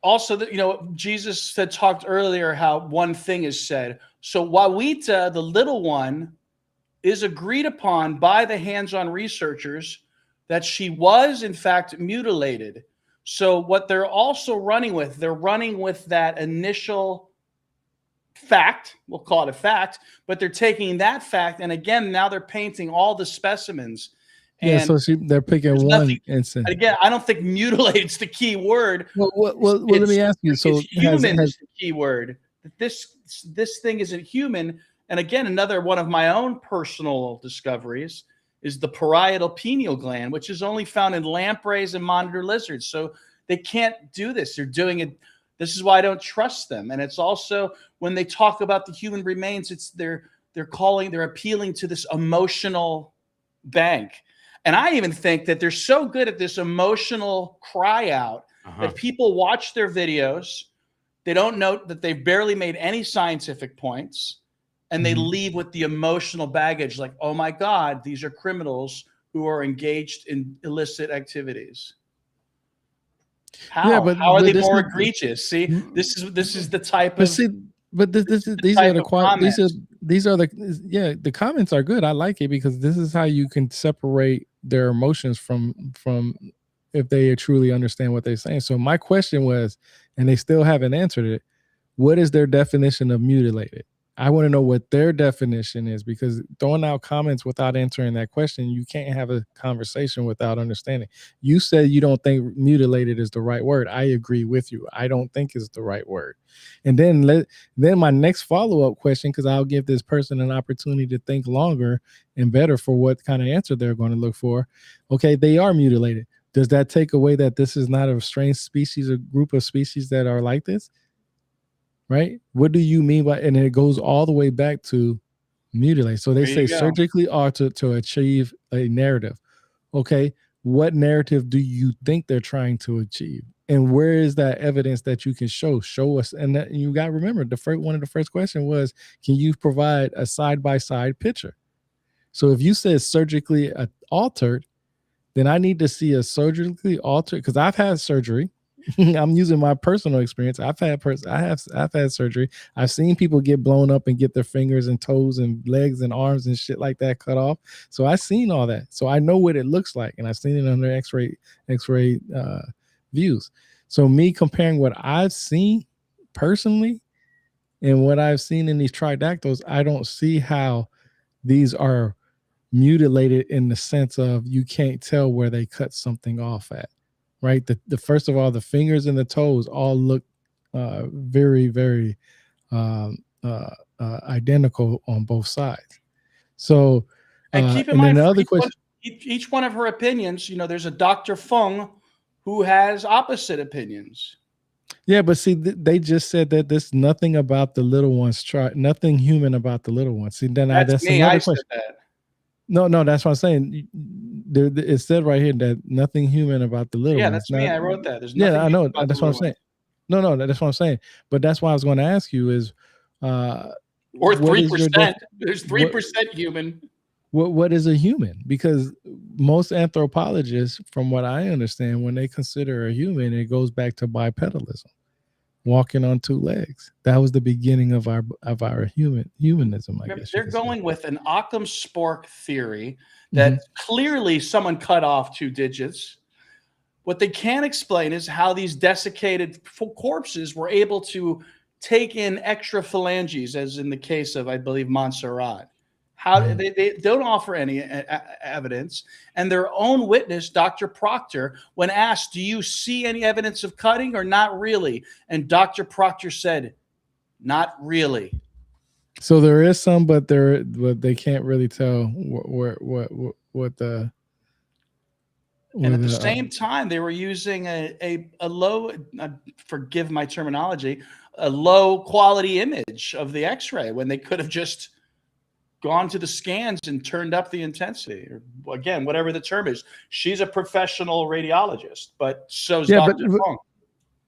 also that, you know, Jesus said, talked earlier how one thing is said. So Wawita, the little one, is agreed upon by the hands-on researchers that she was in fact mutilated. So what they're also running with, they're running with that initial fact, we'll call it a fact, but they're taking that fact, and again, now they're painting all the specimens. yeah, And so they're picking there's one nothing, instance. again, I don't think mutilate's the key word. Well, let me ask you. So human is the key word. This thing isn't human. And again, another one of my own personal discoveries is the parietal pineal gland, which is only found in lampreys and monitor lizards. So they can't do this. They're doing it. This is why I don't trust them. And it's also when they talk about the human remains, it's they're appealing to this emotional bank. And I even think that they're so good at this emotional cry out that people watch their videos. They don't note that they've barely made any scientific points. And they leave with the emotional baggage like, oh my God, these are criminals who are engaged in illicit activities. How? Yeah, How are they more egregious? See, this is the type of. See, but these are the comments are good. I like it because this is how you can separate their emotions from if they truly understand what they're saying. So my question was, and they still haven't answered it, what is their definition of mutilated? I want to know what their definition is, because throwing out comments without answering that question, you can't have a conversation without understanding. You said you don't think mutilated is the right word. I agree with you. I don't think it's the right word. And then my next follow-up question, because I'll give this person an opportunity to think longer and better for what kind of answer they're going to look for. Okay, they are mutilated. Does that take away that this is not a strange species, a group of species that are like this? Right? What do you mean by, and it goes all the way back to mutilate. So they say surgically altered to achieve a narrative. Okay, what narrative do you think they're trying to achieve? And where is that evidence that you can show us? And that, you got to remember, one of the first questions was, can you provide a side-by-side picture? So if you said surgically altered, then I need to see a surgically altered, because I've had surgery. I'm using my personal experience. I've had surgery. I've seen people get blown up and get their fingers and toes and legs and arms and shit like that cut off. So I've seen all that. So I know what it looks like, and I've seen it under X-ray views. So me comparing what I've seen personally and what I've seen in these tridactyls, I don't see how these are mutilated in the sense of you can't tell where they cut something off at. Right. The first of all, the fingers and the toes all look very, very identical on both sides. So, and keep in mind, the other question, each one of her opinions, you know, there's a Dr. Fung who has opposite opinions. Yeah, but see, they just said that there's nothing about the little ones. Nothing human about the little ones. See, then that's me. Another I question. Said that. No, that's what I'm saying. It said right here that nothing human about the little ones. Yeah, that's me. I wrote that. There's nothing. Yeah, I know. That's what I'm saying. No, that's what I'm saying. But that's why I was going to ask you is, or 3%. There's 3% human. What is a human? Because most anthropologists, from what I understand, when they consider a human, it goes back to bipedalism, walking on two legs. That was the beginning of our humanism. I guess they're going with an Occam spork theory that clearly someone cut off 2 digits. What they can't explain is how these desiccated corpses were able to take in extra phalanges, as in the case of, I believe, Montserrat. How they don't offer any evidence. And their own witness, Dr. Proctor, when asked, do you see any evidence of cutting or not really? And Dr. Proctor said, not really. So there is some, but they can't really tell what the. And at the same time, they were using a low, forgive my terminology, a low quality image of the X-ray when they could have just gone to the scans and turned up the intensity, or again, whatever the term is. She's a professional radiologist, but so's Dr. Fung.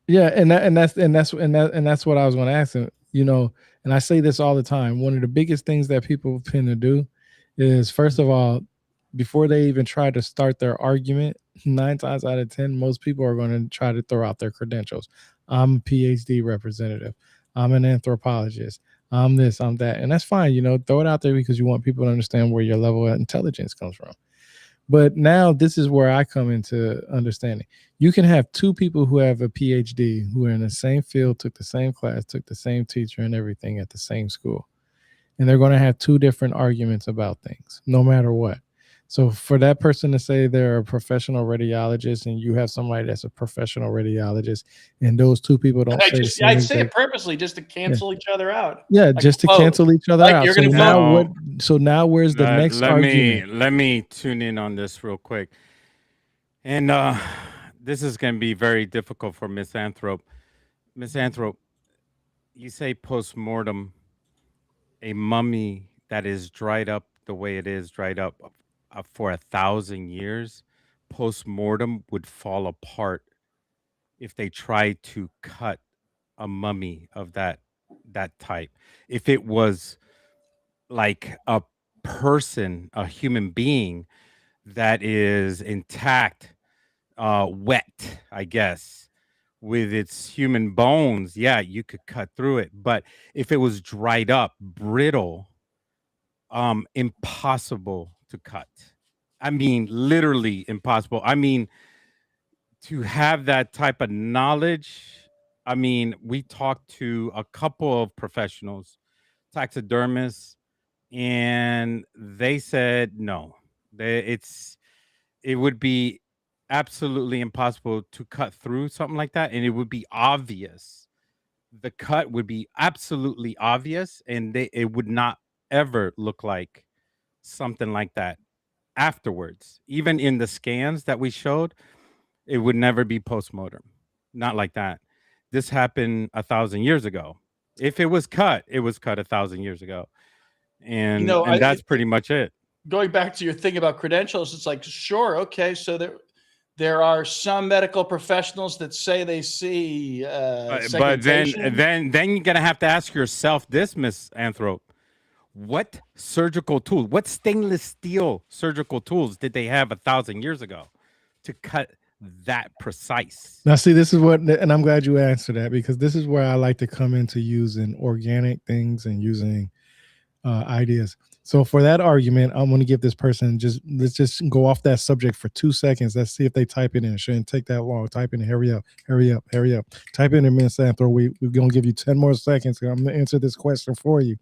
Yeah, and that's what I was going to ask him. You know, and I say this all the time. One of the biggest things that people tend to do is, first of all, before they even try to start their argument, 9 times out of 10, most people are going to try to throw out their credentials. I'm a PhD representative. I'm an anthropologist. I'm this, I'm that. And that's fine. Throw it out there because you want people to understand where your level of intelligence comes from. But now this is where I come into understanding. You can have two people who have a PhD who are in the same field, took the same class, took the same teacher and everything at the same school. And they're going to have two different arguments about things, no matter what. So for that person to say they're a professional radiologist and you have somebody that's a professional radiologist and those two people don't say the same I say thing. it purposely just to cancel each other out. Yeah, Like, just to cancel each other out. You're So gonna now vote. so now where's the next argument? Let me tune in on this real quick. And this is going to be very difficult for Miss Anthrop. Miss Anthrop, you say post-mortem, a mummy that is dried up the way it is, dried up for 1,000 years, post-mortem would fall apart if they tried to cut a mummy of that type. If it was like a person, a human being that is intact, wet, I guess, with its human bones, yeah, you could cut through it. But if it was dried up, brittle, impossible to cut. I mean, literally impossible. I mean, to have that type of knowledge, I mean, we talked to a couple of professionals, taxidermists, and they said no. It would be absolutely impossible to cut through something like that, and it would be obvious. The cut would be absolutely obvious, and it would not ever look like something like that afterwards. Even in the scans that we showed, it would never be post-mortem. Not like that. This happened 1,000 years ago. If it was cut 1,000 years ago. And that's pretty much it. Going back to your thing about credentials, it's like, sure, okay, so there are some medical professionals that say they see but then you're gonna have to ask yourself this, Miss Anthrop. What surgical tools, what stainless steel surgical tools did they have 1,000 years ago to cut that precise? Now, see, this is what, and I'm glad you answered that, because this is where I like to come into using organic things and using ideas. So for that argument, I'm going to give this person let's just go off that subject for 2 seconds. Let's see if they type it in. It shouldn't take that long. Type in, hurry up. Type in Miss Anthrop. We're going to give you 10 more seconds. I'm going to answer this question for you.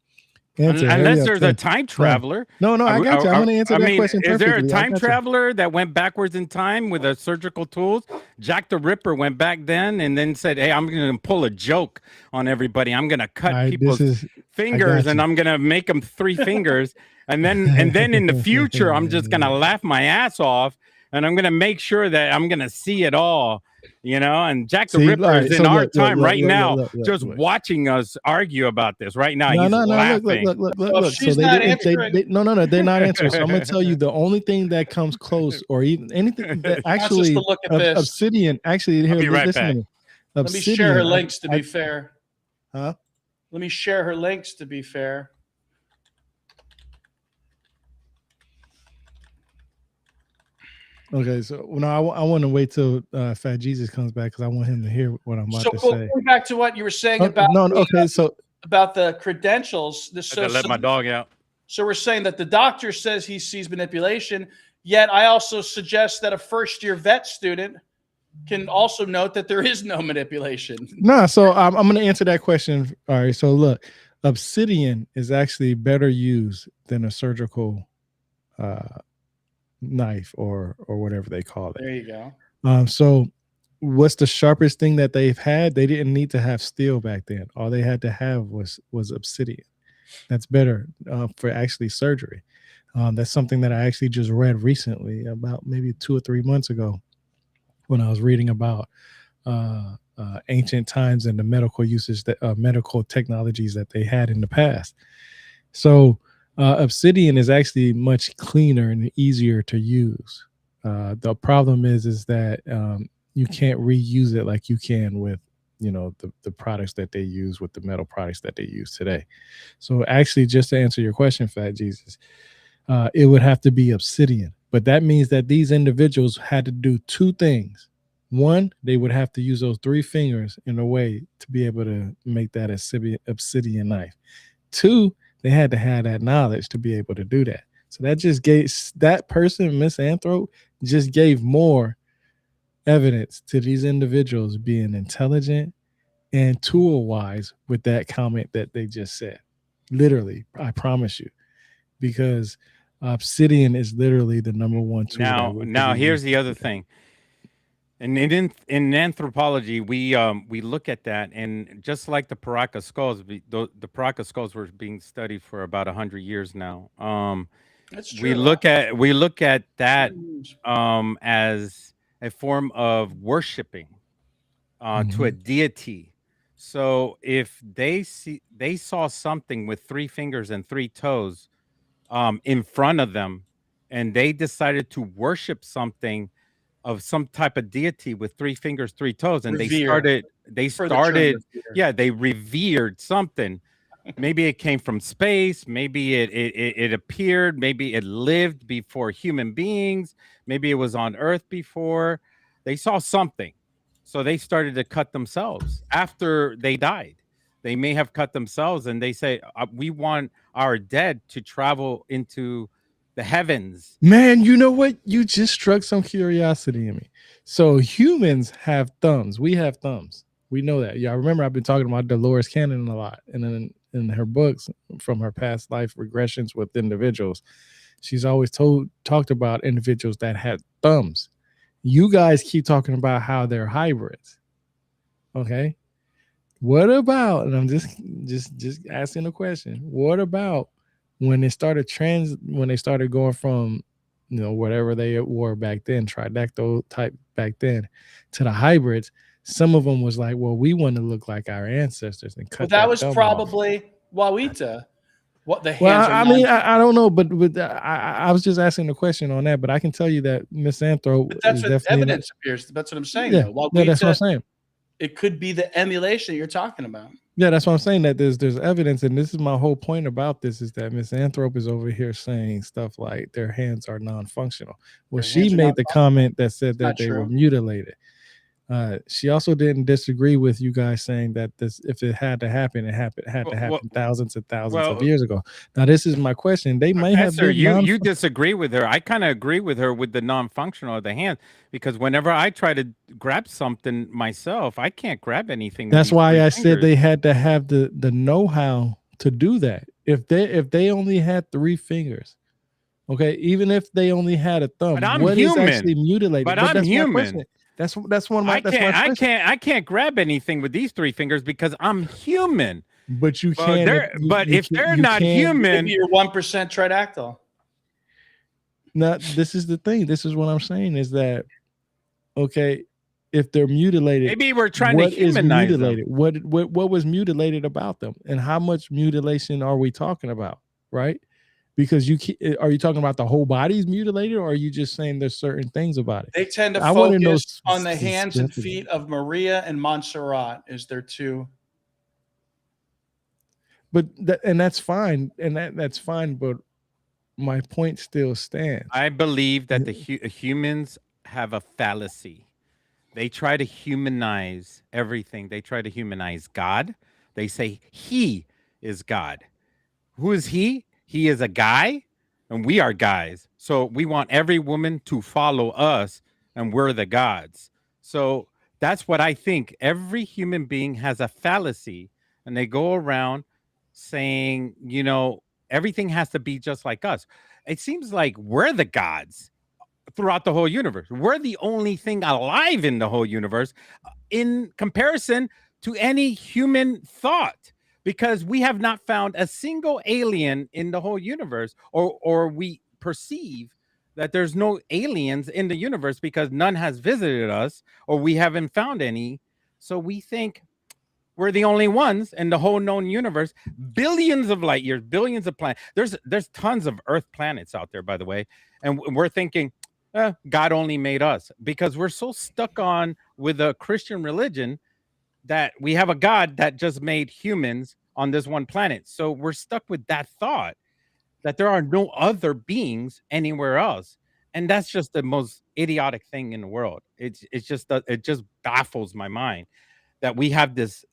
Unless there's a time traveler. No, I got you. I'm going to answer that question perfectly. Is there a time traveler that went backwards in time with a surgical tools? Jack the Ripper went back then and then said, hey, I'm going to pull a joke on everybody. I'm going to cut people's fingers and I'm going to make them 3 fingers. And then in the future, I'm just going to laugh my ass off and I'm going to make sure that I'm going to see it all. And Jack the Ripper is in our time right now, just watching us argue about this right now. He's laughing. Look. So they're not answering. So I'm going to tell you the only thing that comes close, or even anything that actually look at this. Obsidian. Actually, here, listen. Let me share her links to be fair. Huh? Let me share her links to be fair. Okay, so I want to wait till Fat Jesus comes back because I want him to hear what I'm about to say. Going back to what you were saying about about the credentials. I let my dog out. So we're saying that the doctor says he sees manipulation, yet I also suggest that a first-year vet student can also note that there is no manipulation. No, so I'm going to answer that question. All right, so look, obsidian is actually better used than a surgical knife or whatever they call it. There you go. So what's the sharpest thing that they've had? They didn't need to have steel back then. All they had to have was obsidian. That's better for actually surgery. That's something that I actually just read recently, about maybe 2 or 3 months ago, when I was reading about ancient times and the medical usage, medical technologies that they had in the past. So obsidian is actually much cleaner and easier to use. The problem is that you can't reuse it like you can with the products that they use, with the metal products that they use today. So actually, just to answer your question, Fat Jesus, it would have to be obsidian. But that means that these individuals had to do two things. One, they would have to use those three fingers in a way to be able to make that obsidian knife. Two, they had to have that knowledge to be able to do that. So that just gave that person, Miss Anthrope, just gave more evidence to these individuals being intelligent and tool wise with that comment that they just said. Literally, I promise you, because obsidian is literally the number one tool. Now here's the other thing. And in anthropology, we look at that, and just like the Paracas skulls, the Paracas skulls were being studied for about 100 years now. That's true. We look at that as a form of worshiping to a deity. So if they saw something with three fingers and three toes in front of them, and they decided to worship something of some type of deity with three fingers, three toes, and they revered something. Maybe it came from space, maybe it appeared, maybe it lived before human beings, maybe it was on Earth before. They saw something, so they started to cut themselves after they died. They may have cut themselves, and they say, we want our dead to travel into the heavens. Man, you know what? You just struck some curiosity in me. So humans have thumbs. We have thumbs. We know that. Yeah, I remember I've been talking about Dolores Cannon a lot. And then in her books from her past life regressions with individuals, she's always talked about individuals that had thumbs. You guys keep talking about how they're hybrids. Okay. What about, and I'm just asking a question, what about when they started going from, whatever they were back then, tridactyl type back then, to the hybrids? Some of them was like, well, we want to look like our ancestors and cut. Well, that was probably off. Wawita. What the hands? Well, I mean, I don't know, but I was just asking the question on that. But I can tell you that Miss Anthro, that's what evidence appears. That's what I'm saying. Yeah, though. that's what I'm saying. It could be the emulation you're talking about. Yeah, that's what I'm saying, that there's evidence, and this is my whole point about this, is that Miss Anthrope is over here saying stuff like their hands are non-functional. Well, she made the comment that said that they were mutilated. She also didn't disagree with you guys saying that if it had to happen, it had to happen thousands and thousands of years ago. Now, this is my question. They may have been you disagree with her. I kind of agree with her with the non-functional of the hand, because whenever I try to grab something myself, I can't grab anything. That's why I said they had to have the know-how to do that. If they only had three fingers, okay, even if they only had a thumb, what is actually mutilated? But I'm human. That's one of my. I can't grab anything with these three fingers because I'm human. But you can. But if they're not human, maybe you're 1% tridactyl. Now, this is the thing. This is what I'm saying, is that, okay, if they're mutilated, maybe we're trying to humanize them. What was mutilated about them, and how much mutilation are we talking about, right? Because are you talking about the whole body's mutilated, or are you just saying there's certain things about it? They tend to focus on the hands and feet of Maria and Montserrat as their two. But that's fine, and that's fine. But my point still stands. I believe that the humans have a fallacy. They try to humanize everything. They try to humanize God. They say he is God. Who is he? He is a guy, and we are guys. So we want every woman to follow us, and we're the gods. So that's what I think. Every human being has a fallacy, and they go around saying, everything has to be just like us. It seems like we're the gods throughout the whole universe. We're the only thing alive in the whole universe in comparison to any human thought. Because we have not found a single alien in the whole universe, or we perceive that there's no aliens in the universe because none has visited us, or we haven't found any. So we think we're the only ones in the whole known universe. Billions of light years, billions of planets. There's tons of Earth planets out there, by the way. And we're thinking, God only made us, because we're so stuck on with a Christian religion that we have a God that just made humans on this one planet. So we're stuck with that thought that there are no other beings anywhere else. And that's just the most idiotic thing in the world. It's just it just baffles my mind that we have this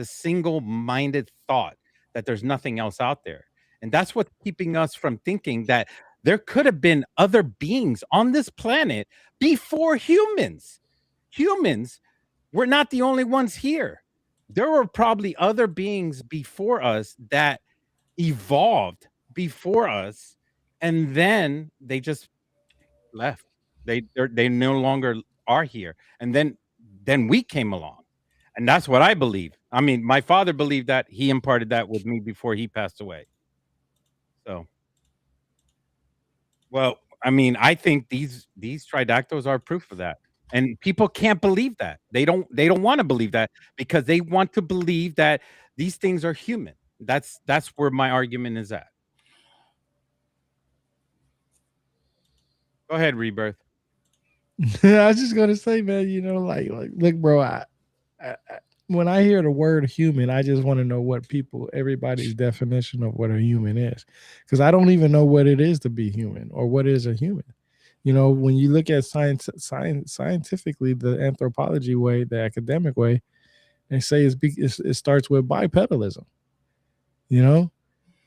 single-minded thought that there's nothing else out there. And that's what's keeping us from thinking that there could have been other beings on this planet before humans. Humans were not the only ones here. There were probably other beings before us that evolved before us, and then they just left. They no longer are here. And then we came along. And that's what I believe. I mean, my father believed that. He imparted that with me before he passed away. So, well, I mean, I think these tridactyls are proof of that. And people can't believe that. They don't want to believe that because they want to believe that these things are human. That's where my argument is at. Go ahead, Rebirth. I was just gonna say, man, like look, bro, I when I hear the word human, I just want to know what everybody's definition of what a human is, because I don't even know what it is to be human or what is a human. When you look at scientifically, the anthropology way, the academic way, they say it starts with bipedalism.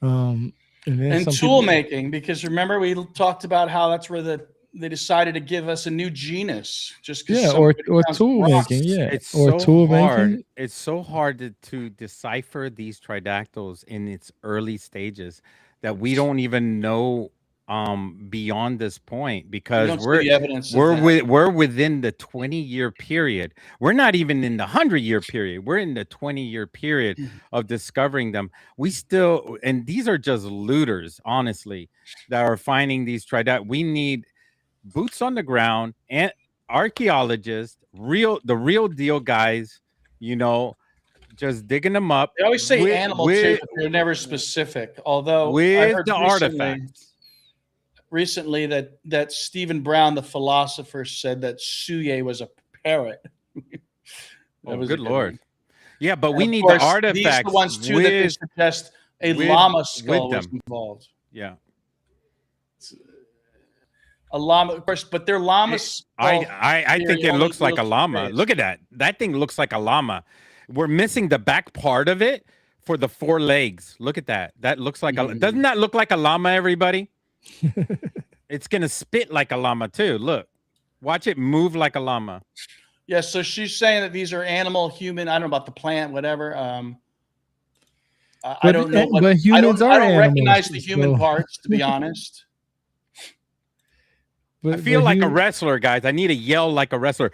And then tool making, because remember we talked about how that's where they decided to give us a new genus just because or tool making. It's or so tool hard. making. It's so hard to decipher these tridactyls in its early stages that we don't even know beyond this point, because we're within the 20-year period. We're not even in the 100-year period. We're in the 20-year period of discovering them. We still, and these are just looters, honestly, that are finding these tridactyls. We need boots on the ground and archaeologists, the real deal guys, just digging them up. They always say animal too, but they're never specific. Although with the artifacts. Recently that Stephen Brown, the philosopher, said that Suye was a parrot. Oh, good Lord. One. Yeah, but we need course, the artifacts. These are the ones too that they suggest a llama skull was involved. Yeah. A llama, of course, but their llamas. I think it looks like a llama. Look at that. That thing looks like a llama. We're missing the back part of it for the 4 legs. Look at that. That looks like doesn't that look like a llama, everybody? It's gonna spit like a llama too. Look. Watch it move like a llama. Yeah, so she's saying that these are animal, human, I don't know about the plant, whatever. I don't know what, but humans I don't animals, recognize the human parts, to be honest. I feel like a wrestler, guys. I need to yell like a wrestler.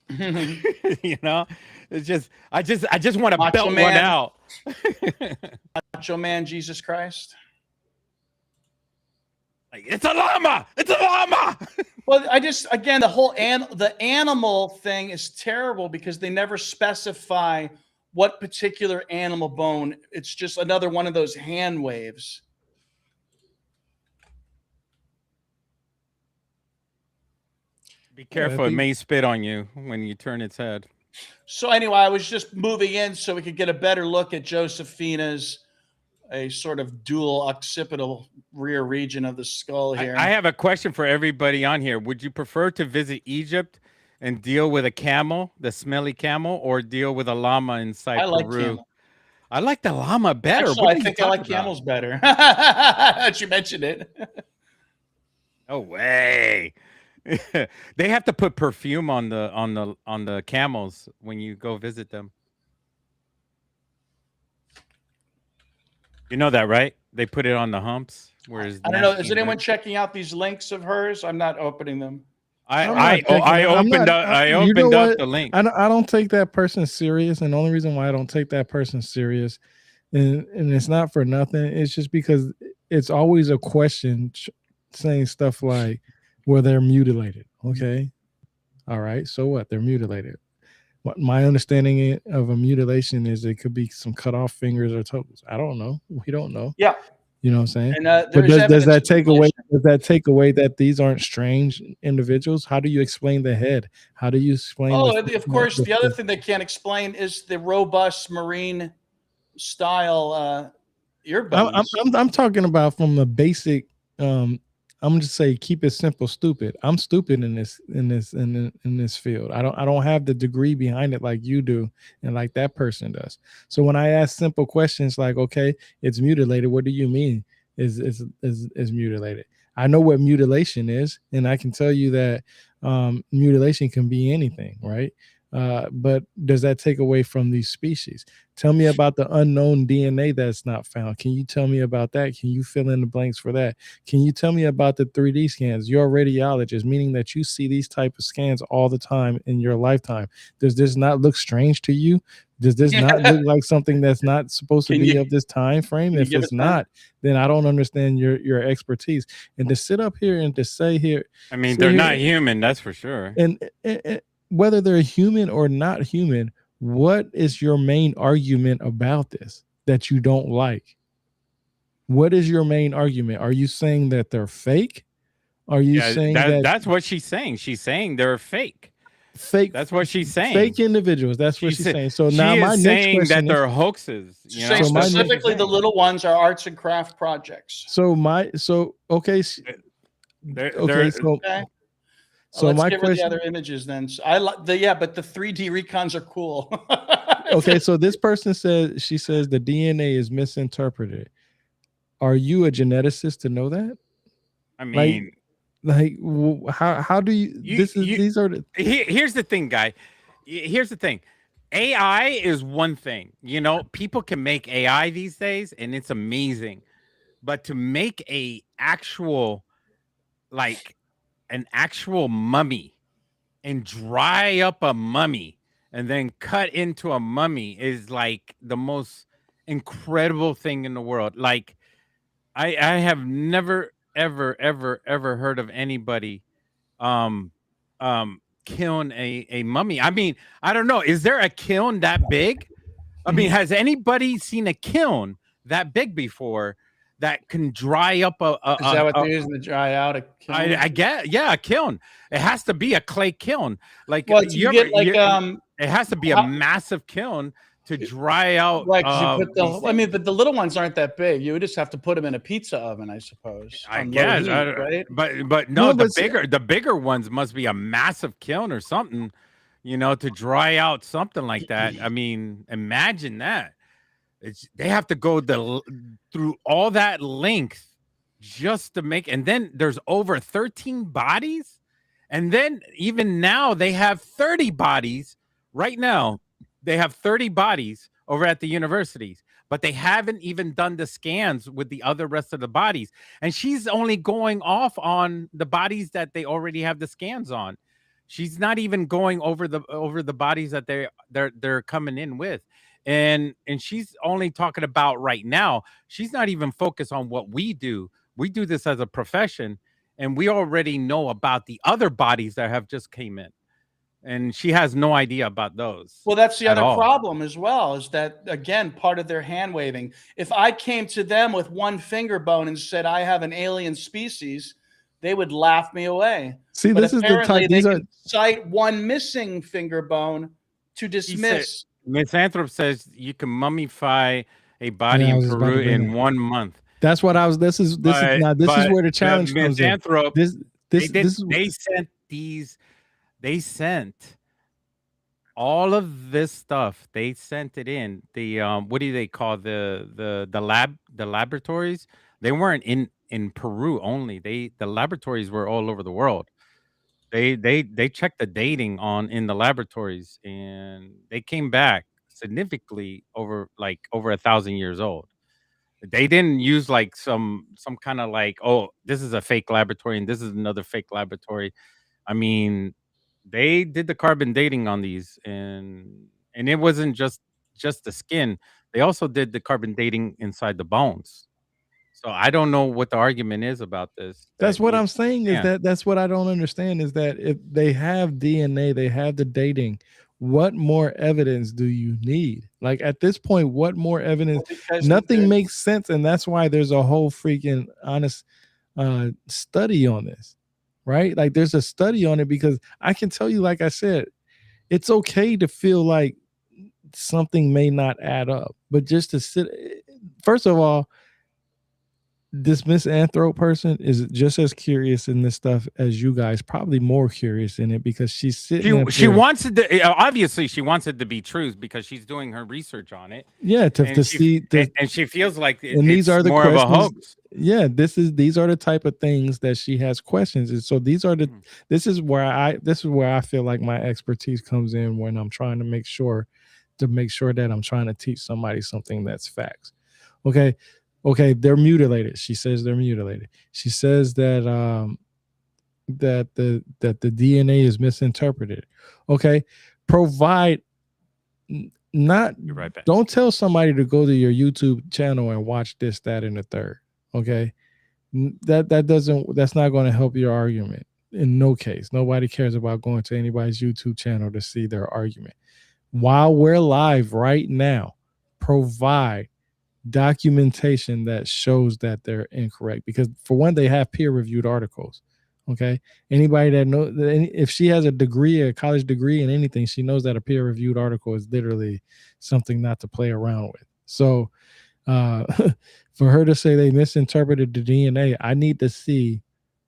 It's just I just want to belt one out. Macho Man Jesus Christ. Like, it's a llama. It's a llama. Well, again, the whole the animal thing is terrible because they never specify what particular animal bone. It's just another one of those hand waves. Be careful. It may spit on you when you turn its head. So anyway, I was just moving in so we could get a better look at Josephina's, a sort of dual occipital rear region of the skull here. I have a question for everybody on here. Would you prefer to visit Egypt and deal with a camel, the smelly camel, or deal with a llama inside Peru? Camel. I like the llama better. Actually, I think I like camels better. That you mentioned it. No way. They have to put perfume on the camels when you go visit them. You know that, right? They put it on the humps. Whereas I don't know. Is anyone checking out these links of hers? I'm not opening them. I opened up the link. I don't take that person serious, and the only reason why I don't take that person serious, and it's not for nothing. It's just because it's always a question saying stuff like, "Well, they're mutilated." Okay, all right. So what? They're mutilated. My understanding of a mutilation is it could be some cut off fingers or toes. I don't know. We don't know. Yeah. You know what I'm saying? And, but does that take away? Does that take away that these aren't strange individuals? How do you explain the head? How do you explain? Of course, the other thing they can't explain is the robust marine style earbuds. I'm talking about from the basic I'm just say keep it simple, stupid. I'm stupid in this field. I don't have the degree behind it like you do and like that person does. So when I ask simple questions like, okay, it's mutilated, what do you mean is mutilated? I know what mutilation is, and I can tell you that mutilation can be anything, right? But does that take away from these species? Tell me about the unknown DNA that's not found. Can you tell me about that? Can you fill in the blanks for that? Can you tell me about the 3D scans? You're a radiologist, meaning that you see these type of scans all the time in your lifetime. Does this not look strange to you? Does this not look like something that's not supposed to be of this time frame? If it's not, then I don't understand your expertise. And to sit up here and to say here, I mean, they're not human, that's for sure. And whether they're human or not human, what is your main argument about this that you don't like? What is your main argument? Are you saying that they're fake? Are you saying that's what she's saying? She's saying they're fake. Fake. That's what she's saying. Fake individuals. That's what she's saying. So now my next question that they're hoaxes. You know? Specifically, the little ones are arts and craft projects. Okay. So okay. So let's my get rid of the other images then. So I like but the 3D recons are cool. Okay, so this person says the DNA is misinterpreted. Are you a geneticist to know that? I mean, how do you? These are. Here's the thing, guy. Here's the thing. AI is one thing. You know, people can make AI these days, and it's amazing. But to make an actual mummy and dry up a mummy and then cut into a mummy is like the most incredible thing in the world. Like I have never ever heard of anybody killing a mummy. I mean, I don't know, is there a kiln that big? I mean, has anybody seen a kiln that big before that can dry up is that what they're using to dry out a kiln? I get, a kiln. It has to be a clay kiln. Like, well, it has to be a massive kiln to dry out. Right, because you put but the little ones aren't that big. You would just have to put them in a pizza oven, I suppose. I guess, right? But no, the bigger ones must be a massive kiln or something, you know, to dry out something like that. I mean, imagine that. They have to go through all that length just to make, and then there's over 13 bodies, and then even now they have 30 bodies. Right now, they have 30 bodies over at the universities, but they haven't even done the scans with the rest of the bodies. And she's only going off on the bodies that they already have the scans on. She's not even going over the bodies that they're coming in with. And she's only talking about right now. She's not even focused on what we do. We do this as a profession, and we already know about the other bodies that have just came in. And she has no idea about those. Well, that's the other problem as well, is that, again, part of their hand waving. If I came to them with one finger bone and said, I have an alien species, they would laugh me away. See, but this is the type. They can cite one missing finger bone to dismiss. Misanthrop says you can mummify a body in Peru in 1 month. That's what I was. This is where the challenge comes in. They sent all of this stuff. They sent it in. The what do they call the laboratories? They weren't in Peru only. The laboratories were all over the world. They checked the dating in the laboratories, and they came back significantly over 1,000 years old. They didn't use like some kind of like, oh, this is a fake laboratory and this is another fake laboratory. I mean, they did the carbon dating on these, and it wasn't just the skin. They also did the carbon dating inside the bones. So I don't know what the argument is about this. That's what I'm saying that's what I don't understand, is that if they have DNA, they have the dating, what more evidence do you need? Like at this point, what more evidence? Nothing makes sense. And that's why there's a whole freaking honest study on this, right? Like there's a study on it, because I can tell you, like I said, it's okay to feel like something may not add up, but just to sit, first of all, this misanthrope person is just as curious in this stuff as you guys, probably more curious in it, because she's sitting She wants it to, obviously she wants it to be truth because she's doing her research on it. Yeah, to see the, and she feels like and these it's are the more of a questions. hoax. Yeah, these are the type of things that she has questions. And so these are the this is where I feel like my expertise comes in when I'm trying to make sure that I'm trying to teach somebody something that's facts. Okay. They're mutilated. She says they're mutilated. She says that that the DNA is misinterpreted. Okay. Provide not You're right back. Don't tell somebody to go to your YouTube channel and watch this, that, and the third. Okay. That's not going to help your argument. In no case. Nobody cares about going to anybody's YouTube channel to see their argument. While we're live right now, provide documentation that shows that they're incorrect, because for one, they have peer-reviewed articles. Okay, anybody that knows, if she has a college degree in anything, she knows that a peer-reviewed article is literally something not to play around with. So for her to say they misinterpreted the DNA, I need to see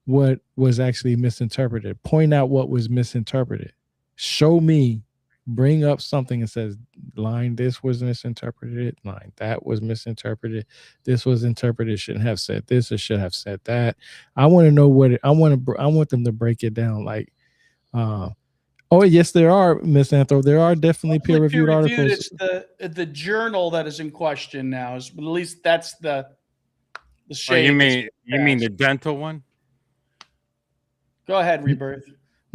what was actually misinterpreted. Point out what was misinterpreted. Show me. Bring up something and says, line this was misinterpreted, line that was misinterpreted, this was interpreted, shouldn't have said this or should have said that. I want to know I want them to break it down. Like, oh yes, there are misanthrope. There are definitely peer-reviewed articles. It's the journal that is in question now. At least that's the shade. You mean the dental one? Go ahead, Rebirth.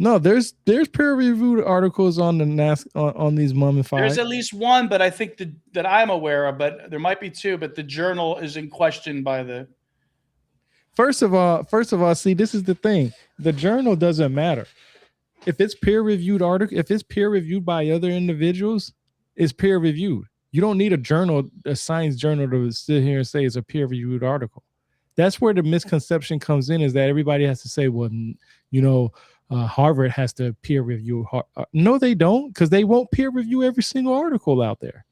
No, there's peer-reviewed articles on the on these mummified. There's at least one, but I think that I'm aware of, but there might be two. But the journal is in question by the. First of all, see, this is the thing. The journal doesn't matter. If it's peer-reviewed article, if it's peer-reviewed by other individuals, it's peer-reviewed. You don't need a science journal to sit here and say it's a peer-reviewed article. That's where the misconception comes in, is that everybody has to say, well, Harvard has to peer review. No, they don't, because they won't peer review every single article out there.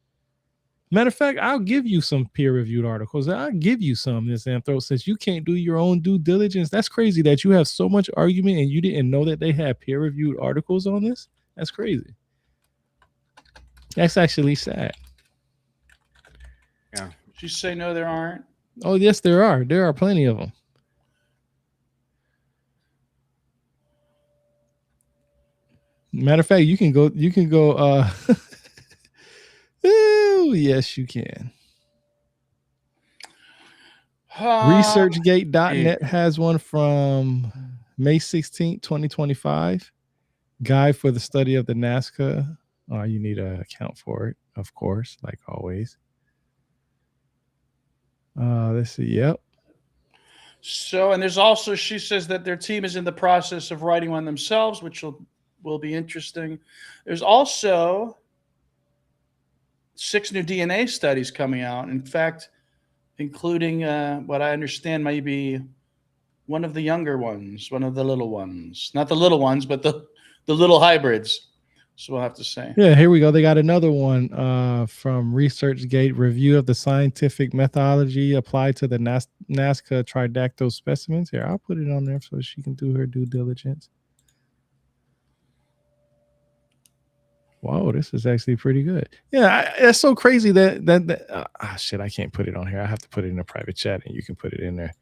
Matter of fact, I'll give you some peer-reviewed articles. I'll give you some. This Anthro says you can't do your own due diligence. That's crazy that you have so much argument and you didn't know that they had peer-reviewed articles on this. That's crazy. That's actually sad. Yeah. She say no, there aren't. Oh yes, there are. There are plenty of them. Matter of fact, you can go. Oh, yes, you can. ResearchGate.net has one from May 16th, 2025. Guide for the study of the Nazca. Oh, you need an account for it, of course, like always. Let's see. Yep. So, and there's also, she says that their team is in the process of writing one themselves, which will be interesting. There's also 6 new DNA studies coming out. In fact, including what I understand might be one of the younger ones, one of the little ones. Not the little ones, but the little hybrids. So we'll have to say. Yeah, here we go. They got another one from ResearchGate, review of the scientific methodology applied to the Nazca Tridactyl specimens. Here, I'll put it on there so she can do her due diligence. Wow, this is actually pretty good. Yeah, it's so crazy that shit, I can't put it on here. I have to put it in a private chat, and you can put it in there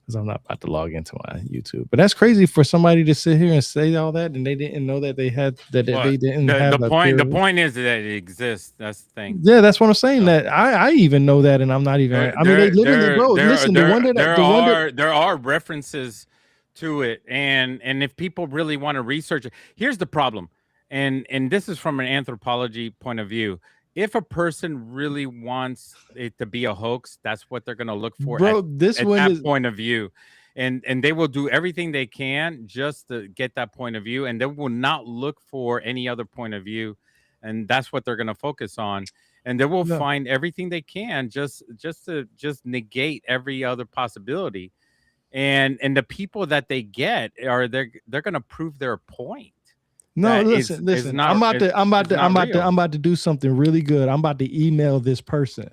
because I'm not about to log into my YouTube. But that's crazy for somebody to sit here and say all that, and they didn't know that they had that. Well, they didn't have the point. The point is that it exists. That's the thing. Yeah, that's what I'm saying. That I even know that, and I'm not even. They literally, bro. Listen, there are references to it, and if people really want to research it, here's the problem. And this is from an anthropology point of view. If a person really wants it to be a hoax, that's what they're going to look for at that point of view. And they will do everything they can just to get that point of view. And they will not look for any other point of view. And that's what they're going to focus on. And they will find everything they can just to negate every other possibility. And the people that they get they're going to prove their point. No, listen. I'm about to do something really good. I'm about to email this person,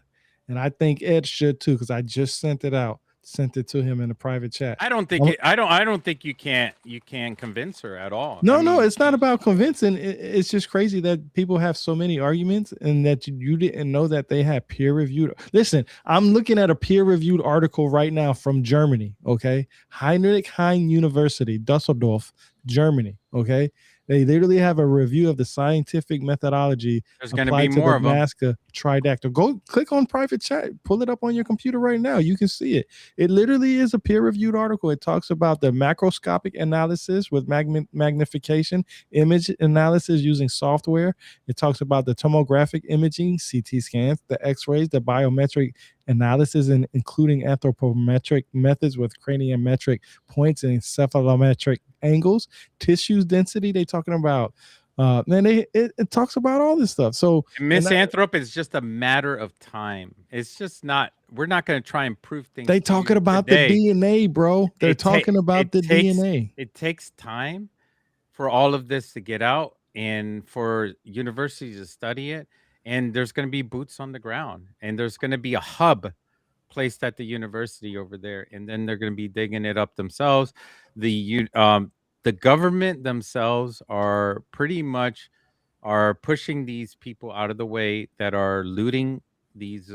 and I think Ed should too, because I just sent it out sent it to him in a private chat. I don't think I don't think you can convince her at all. No, I mean, it's not about convincing. It's just crazy that people have so many arguments and that you didn't know that they had peer reviewed. Listen, I'm looking at a peer reviewed article right now from Germany. Okay, Heinrich Heine University, Dusseldorf, Germany. Okay, they literally have a review of the scientific methodology there's going to be applied to more the of them. Nazca Tridactyl. Go click on private chat, pull it up on your computer right now. You can see it. It literally is a peer-reviewed article. It talks about the macroscopic analysis with magnification, image analysis using software. It talks about the tomographic imaging, CT scans, the X-rays, the biometric analysis, and including anthropometric methods with craniometric points and cephalometric angles, tissues density. They talking about it talks about all this stuff. So Misanthrop is just a matter of time. It's just not. We're not going to try and prove things. They talking about the DNA, bro. They're talking about the DNA. It takes time for all of this to get out and for universities to study it. And there's going to be boots on the ground, and there's going to be a hub placed at the university over there, and then they're going to be digging it up themselves. The government themselves are pretty much pushing these people out of the way that are looting these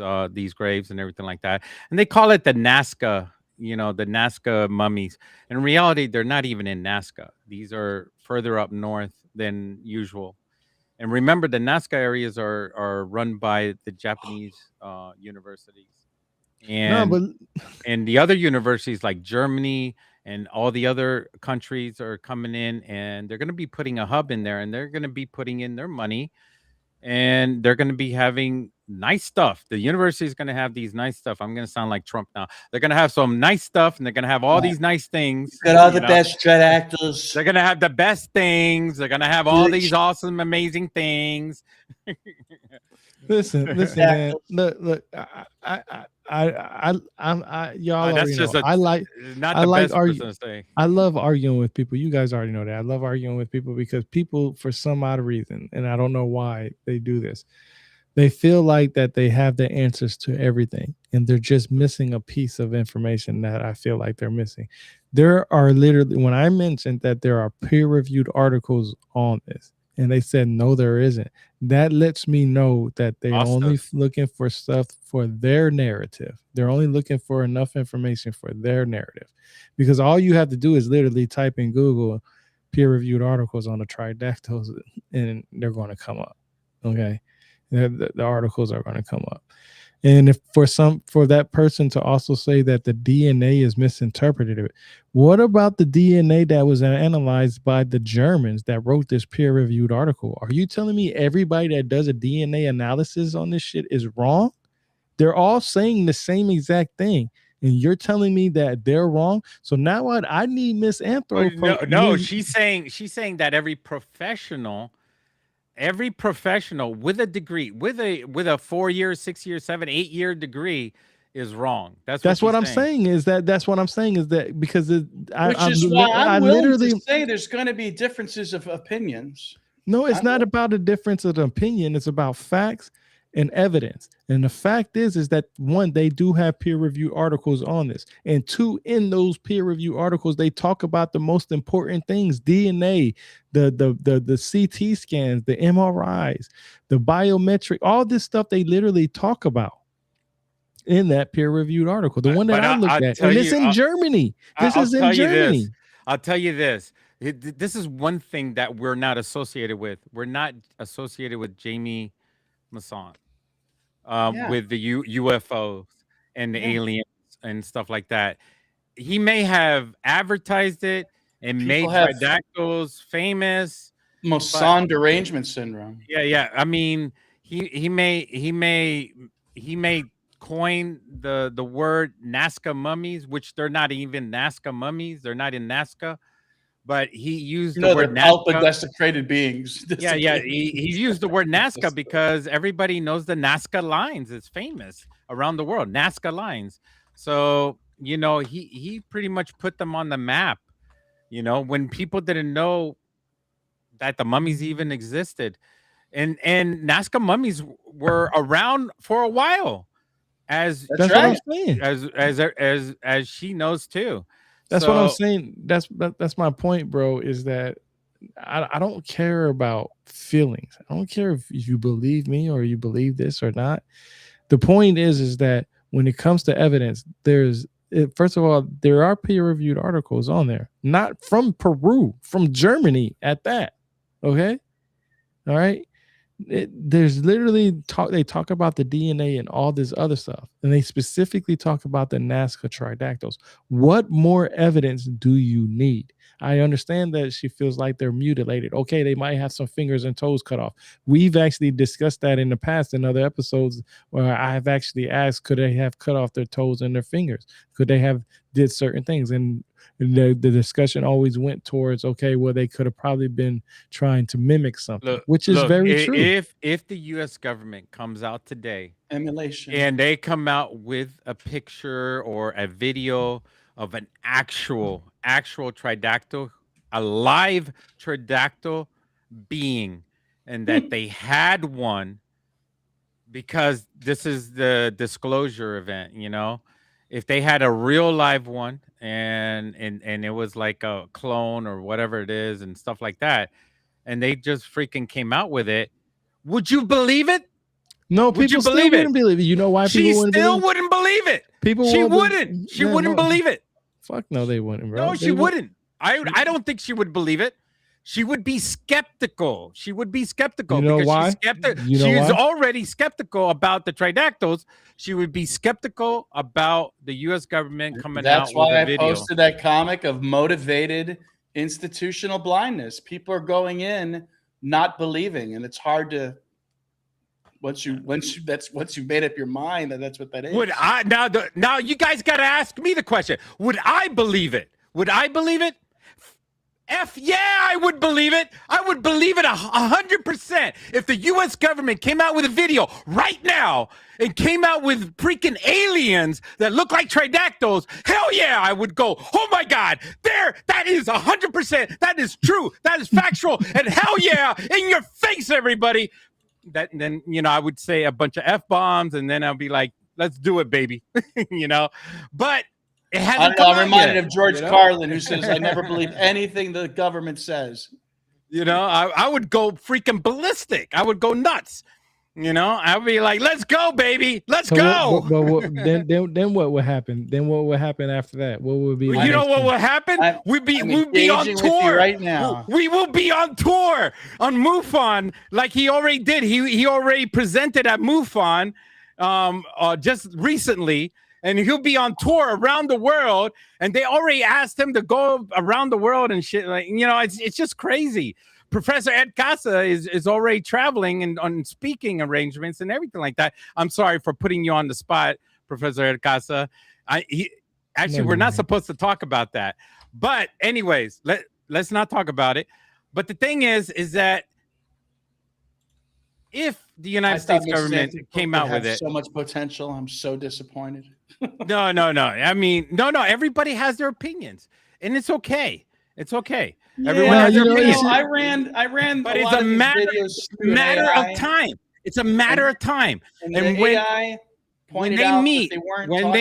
graves and everything like that, and they call it the Nazca, the Nazca mummies. In reality, they're not even in Nazca. These are further up north than usual. And remember, the Nazca areas are run by the Japanese universities, and the other universities like Germany and all the other countries are coming in, and they're going to be putting a hub in there, and they're going to be putting in their money, and they're going to be having nice stuff. The university is going to have these nice stuff. I'm going to sound like Trump now. They're going to have some nice stuff, and they're going to have all these nice things. Got all the best Tridactyls. They're going to have the best things. They're going to have all these awesome, amazing things. Listen, man. Look. Y'all already know. I love arguing with people. You guys already know that. I love arguing with people because people, for some odd reason, and I don't know why they do this, they feel like that they have the answers to everything, and they're just missing a piece of information that I feel like they're missing. There are literally, when I mentioned that there are peer-reviewed articles on this, and they said, no, there isn't. That lets me know that they're only looking for stuff for their narrative. They're only looking for enough information for their narrative, because all you have to do is literally type in Google peer-reviewed articles on the Tridactyls, and they're going to come up. Okay. The articles are going to come up. And if for that person to also say that the DNA is misinterpreted, what about the DNA that was analyzed by the Germans that wrote this peer-reviewed article? Are you telling me everybody that does a DNA analysis on this shit is wrong? They're all saying the same exact thing, and you're telling me that they're wrong. So now what? I need Miss Anthro. No, she's saying that every professional with a degree, with a 4-year, 6-year, 7, 8-year degree is wrong. That's what I'm saying. That's what I'm saying is that because I'm willing to say there's going to be differences of opinions. No, it's not about a difference of opinion. It's about facts and evidence. And the fact is that one, they do have peer-reviewed articles on this, and two, in those peer-reviewed articles, they talk about the most important things: DNA, the CT scans, the MRIs, the biometric, all this stuff. They literally talk about in that peer-reviewed article. The one that I looked at, and it's in Germany. This is in Germany. I'll tell you this. This is one thing that we're not associated with. We're not associated with Jamie Masson. With the UFOs and the aliens and stuff like that. He may have advertised it and made Tridactyls famous. Masson derangement syndrome. Yeah. I mean, he may coin the word Nazca mummies, which they're not even Nazca mummies. They're not in Nazca. But he used the word Nazca. Desecrated beings. Yeah. He used the word Nazca because everybody knows the Nazca lines. It's famous around the world, Nazca lines. So, he pretty much put them on the map, when people didn't know that the mummies even existed. And Nazca mummies were around for a while. as That's what I'm right. saying. as she knows too. That's what I'm So, saying. That's my point, bro. Is that I don't care about feelings. I don't care if you believe me or you believe this or not. The point is that when it comes to evidence, first of all, there are peer-reviewed articles on there, not from Peru, from Germany at that. Okay, all right. There's literally they talk about the DNA and all this other stuff, and they specifically talk about the Nazca Tridactyls. What more evidence do you need? I understand that she feels like they're mutilated. Okay, they might have some fingers and toes cut off. We've actually discussed that in the past in other episodes where I have actually asked, could they have cut off their toes and their fingers? Could they have did certain things? And the discussion always went towards, okay, well, they could have probably been trying to mimic something, which is very true. If the U.S. government comes out today, Emulation, and they come out with a picture or a video of an actual tridactyl, a live tridactyl being, and that they had one, because this is the disclosure event, you know, if they had a real live one and it was like a clone or whatever it is and stuff like that, and they just freaking came out with it, would you believe it? No, people still wouldn't believe it. You know why people wouldn't believe it? People she wouldn't. She wouldn't believe it. Fuck no, they wouldn't, bro. No, she wouldn't. I don't think she would believe it. She would be skeptical. She would be skeptical. You know because why? She's already skeptical about the Tridactyls. She would be skeptical about the U.S. government coming out with a video. That's why I posted that comic of motivated institutional blindness. People are going in not believing, and it's hard to once you've made up your mind that's what that is. Would I now you guys got to ask me the question? Would I believe it? Would I believe it? Yeah, I would believe it. I would believe it 100%. If the U.S. government came out with a video right now and came out with freaking aliens that look like Tridactyls, hell yeah, I would go, oh my God, that is 100%. That is true. That is factual. And hell yeah, in your face, everybody. Then, you know, I would say a bunch of F-bombs, and then I'll be like, let's do it, baby. You know, but it hasn't come out I'm reminded yet, of George Carlin, who says, I never believe anything the government says. You know, I would go freaking ballistic. I would go nuts. You know, I would be like, let's go, baby. Let's go. Then what would happen? Then what would happen after that? What would be? You know what would happen? We'd be on tour right now. We will be on tour on MUFON, like he already did. He already presented at MUFON just recently, and he'll be on tour around the world. And they already asked him to go around the world and shit. Like, you know, it's just crazy. Professor Ed Casa is already traveling and on speaking arrangements and everything like that. I'm sorry for putting you on the spot, Professor Ed Casa. We're not supposed to talk about that. But anyways, let's not talk about it. But the thing is that if the United States government came out with it, so much potential, I'm so disappointed. No. I mean, no. Everybody has their opinions, and it's okay. It's okay. Everyone has their opinions. I ran, but it's a matter of time. It's a matter of time. And when they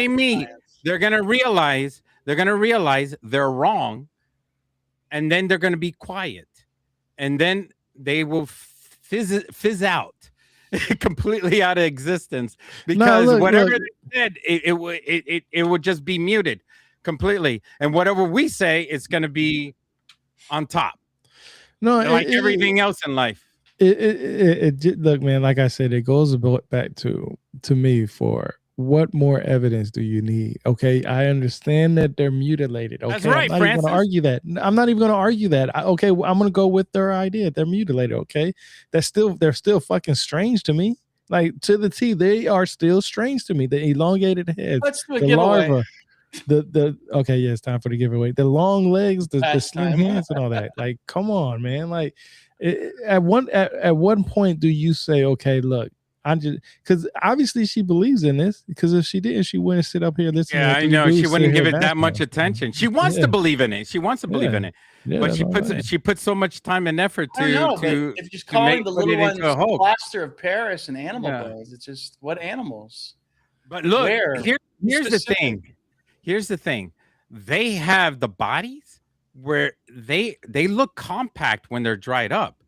meet, they're gonna realize they're wrong, and then they're gonna be quiet, and then they will fizz out. Completely out of existence, because whatever they said, it would just be muted completely, and whatever we say, it's going to be on top. No, like everything else in life. Look, man, like I said, it goes back to me for what more evidence do you need? Okay, I understand that they're mutilated. Okay, that's right, I'm not even going to argue that. I'm not even going to argue that. Okay, I'm going to go with their idea. They're mutilated. Okay, they're still fucking strange to me. Like, to the T, they are still strange to me. The elongated heads, let's do a the giveaway. larva, okay, yeah, it's time for the giveaway. The long legs, the slim hands, and all that. Like, come on, man. Like, at one point, do you say, okay, look, I'm just, because obviously she believes in this, because if she didn't, she wouldn't sit up here listening. Yeah, I know, she wouldn't give it that much attention. She wants to believe in it. She wants to believe in it, but she puts so much time and effort to if you're calling the little ones plaster of Paris and animal bones, it's just, what animals? But look, Where? here's the Specific. thing. Here's the thing. They have the bodies where they look compact when they're dried up.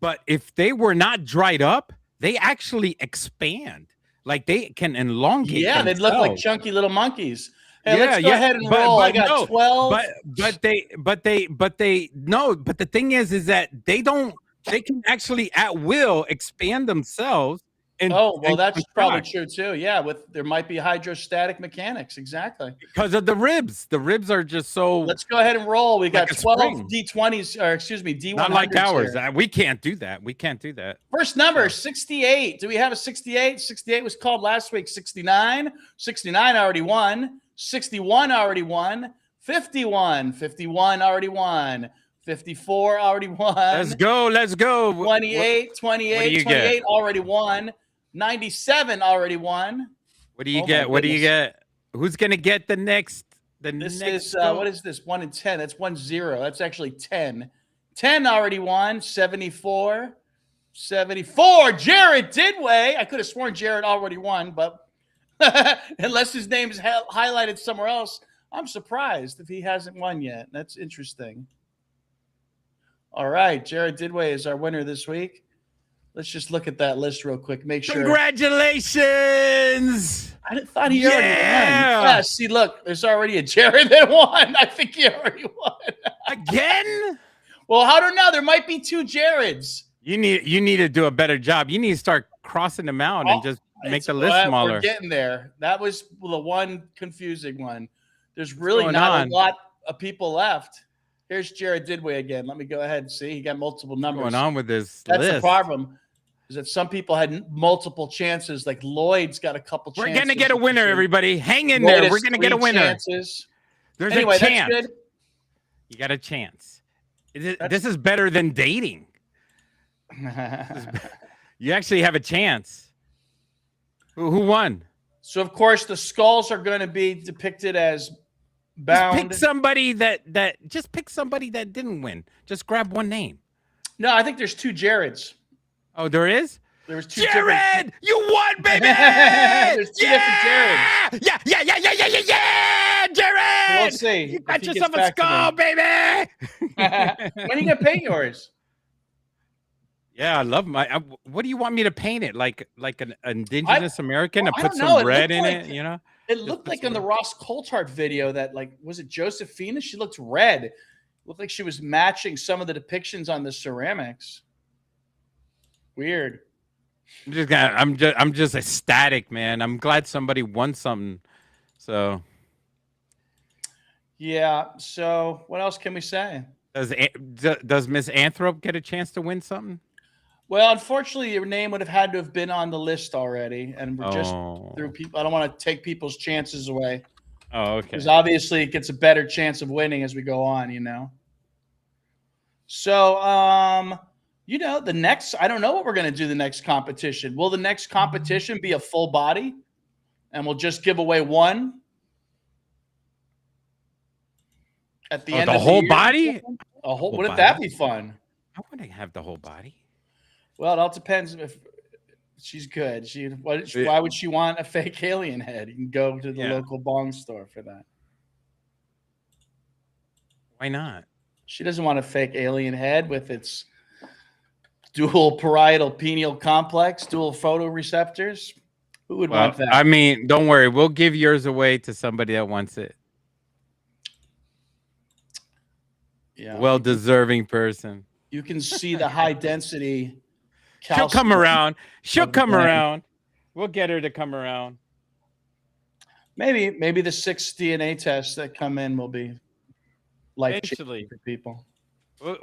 But if they were not dried up, they actually expand. Like they can elongate Yeah, they'd look like themselves. chunky little monkeys. Hey, Yeah, let's go ahead and roll. I got 12. But the thing is that they can actually at will expand themselves and Oh, well, and that's probably contract true too. Yeah, there might be hydrostatic mechanics. Exactly. because of the ribs. The ribs are just so Let's go ahead and roll. We got like a 12 spring. D20s, or excuse me, D100s Not like ours. here. We can't do that. We can't do that. First number, So- 68. Do we have a 68? 68 was called last week. 69. 69 already won. 61 already won. 51. 51 already won. 54 already won. Let's go. Let's go. 28. What 28. do you 28 get? already won. 97 already won. What do you Oh my get? What do you goodness. get? Who's gonna get the next? This next is go? what is this? 1 and 10. That's 1-0. That's actually 10. 10 already won. 74. 74. Jared Didway. I could have sworn Jared already won, but unless his name's highlighted somewhere else, I'm surprised if he hasn't won yet. That's interesting. All right, Jared Didway is our winner this week. Let's just look at that list real quick. Make sure. Congratulations! I thought he already won. Yeah. Yeah, see, look, there's already a Jared that won. I think he already won. Again? Well, I don't know. There might be 2 Jareds. You need to do a better job. You need to start crossing them out and just make the list smaller. We're getting there. That was the one confusing one. There's really going not on? a lot of people left. Here's Jared Didway again. Let me go ahead and see. He got multiple numbers. What's going on with this That's list? the problem. Is that some people had multiple chances. Like Lloyd's got a couple We're chances. gonna get a winner, everybody. Hang in Lloyd there. has We're gonna get a 3 winner. chances. There's Anyway, a chance. that's good. You got a chance. This is better than dating. You actually have a chance. Who won? So, of course, the skulls are going to be depicted as bound. Just pick somebody just pick somebody that didn't win. Just grab one name. No, I think there's 2 Jareds. Oh, there is? There was 2 Jared! You won, baby! There's 2 different Jareds. Yeah, Jared! We'll see. You if got he yourself gets a back to me. skull, baby! When are you going to paint yours? Yeah, I love what do you want me to paint it? Like an indigenous American well, and I put don't know. some It red looked in like- it, you know? It looked like in the Ross Coulthard video that, like, was it Josephina? She looked red. It looked like she was matching some of the depictions on the ceramics. Weird. I'm just ecstatic, man. I'm glad somebody won something. So Yeah. So what else can we say? does Miss Anthrop get a chance to win something? Well, unfortunately, your name would have had to have been on the list already, and we're just Oh. through people. I don't want to take people's chances away Oh, okay. because obviously it gets a better chance of winning as we go on. You know. So, the next. I don't know what we're going to do. The next competition. Will the next competition be a full body, and we'll just give away one at the end the of whole the year? body? A whole. Whole Wouldn't that body? be fun? I want to have the whole body. Well, it all depends if she's good. Why would she want a fake alien head? You can go to the Yeah. local bong store for that. Why not? She doesn't want a fake alien head with its dual parietal pineal complex, dual photoreceptors. Who would want that? I mean, don't worry. We'll give yours away to somebody that wants it. Yeah. Well-deserving person. You can see the high density. She'll come around. She'll of the come brain. around. We'll get her to come around. Maybe the 6 DNA tests that come in will be life-changing Eventually. for people.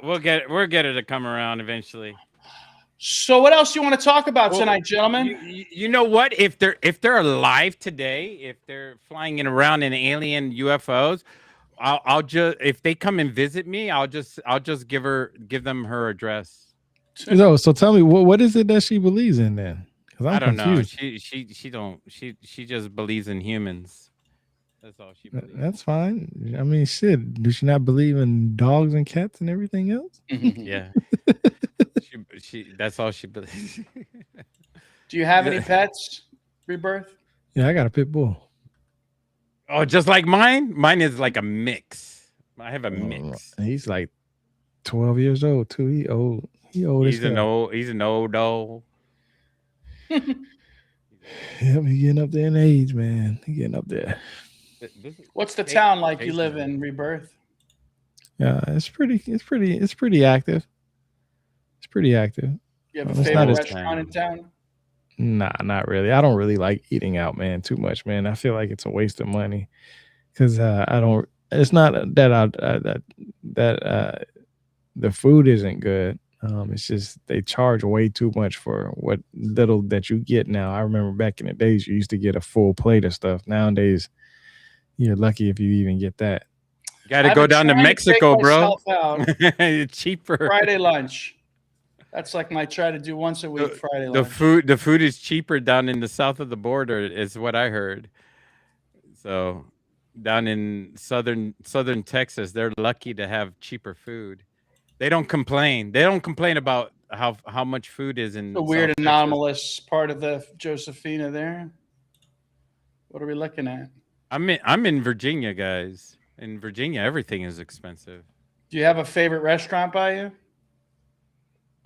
We'll get her to come around eventually. So, what else do you want to talk about Well, tonight, gentlemen? You know what? If they're alive today, if they're flying around in alien UFOs, I'll just, if they come and visit me, I'll just give them her address. So tell me, what is it that she believes in then? Because I don't confused. know. She just believes in humans. That's all she believes. That's fine. I mean, shit. Do she not believe in dogs and cats and everything else? Yeah. she that's all she believes. Do you have any pets? Rebirth? Yeah, I got a pit bull. Oh, just like mine. Mine is like a mix. I have a mix. He's like 12 years old too. He old. He old as hell. He's an old dog. Yeah, he getting up there in age, man. He getting up there. What's the town like you live in, Rebirth? Yeah, it's pretty active. It's pretty active. You have a favorite restaurant in town? Nah, not really. I don't really like eating out, man, too much, man. I feel like it's a waste of money because I don't. It's not that the food isn't good. It's just they charge way too much for what little that you get now. I remember back in the days, you used to get a full plate of stuff. Nowadays, you're lucky if you even get that. Got to go down to Mexico, bro. It's cheaper. Friday lunch. That's like my try to do once a week. Friday lunch. The food is cheaper down in the south of the border, is what I heard. So down in southern Texas, they're lucky to have cheaper food. They don't complain. They don't complain about how much food is in the weird anomalous part of the Josephina there. What are we looking at? I'm in Virginia, guys. In Virginia, everything is expensive. Do you have a favorite restaurant by you?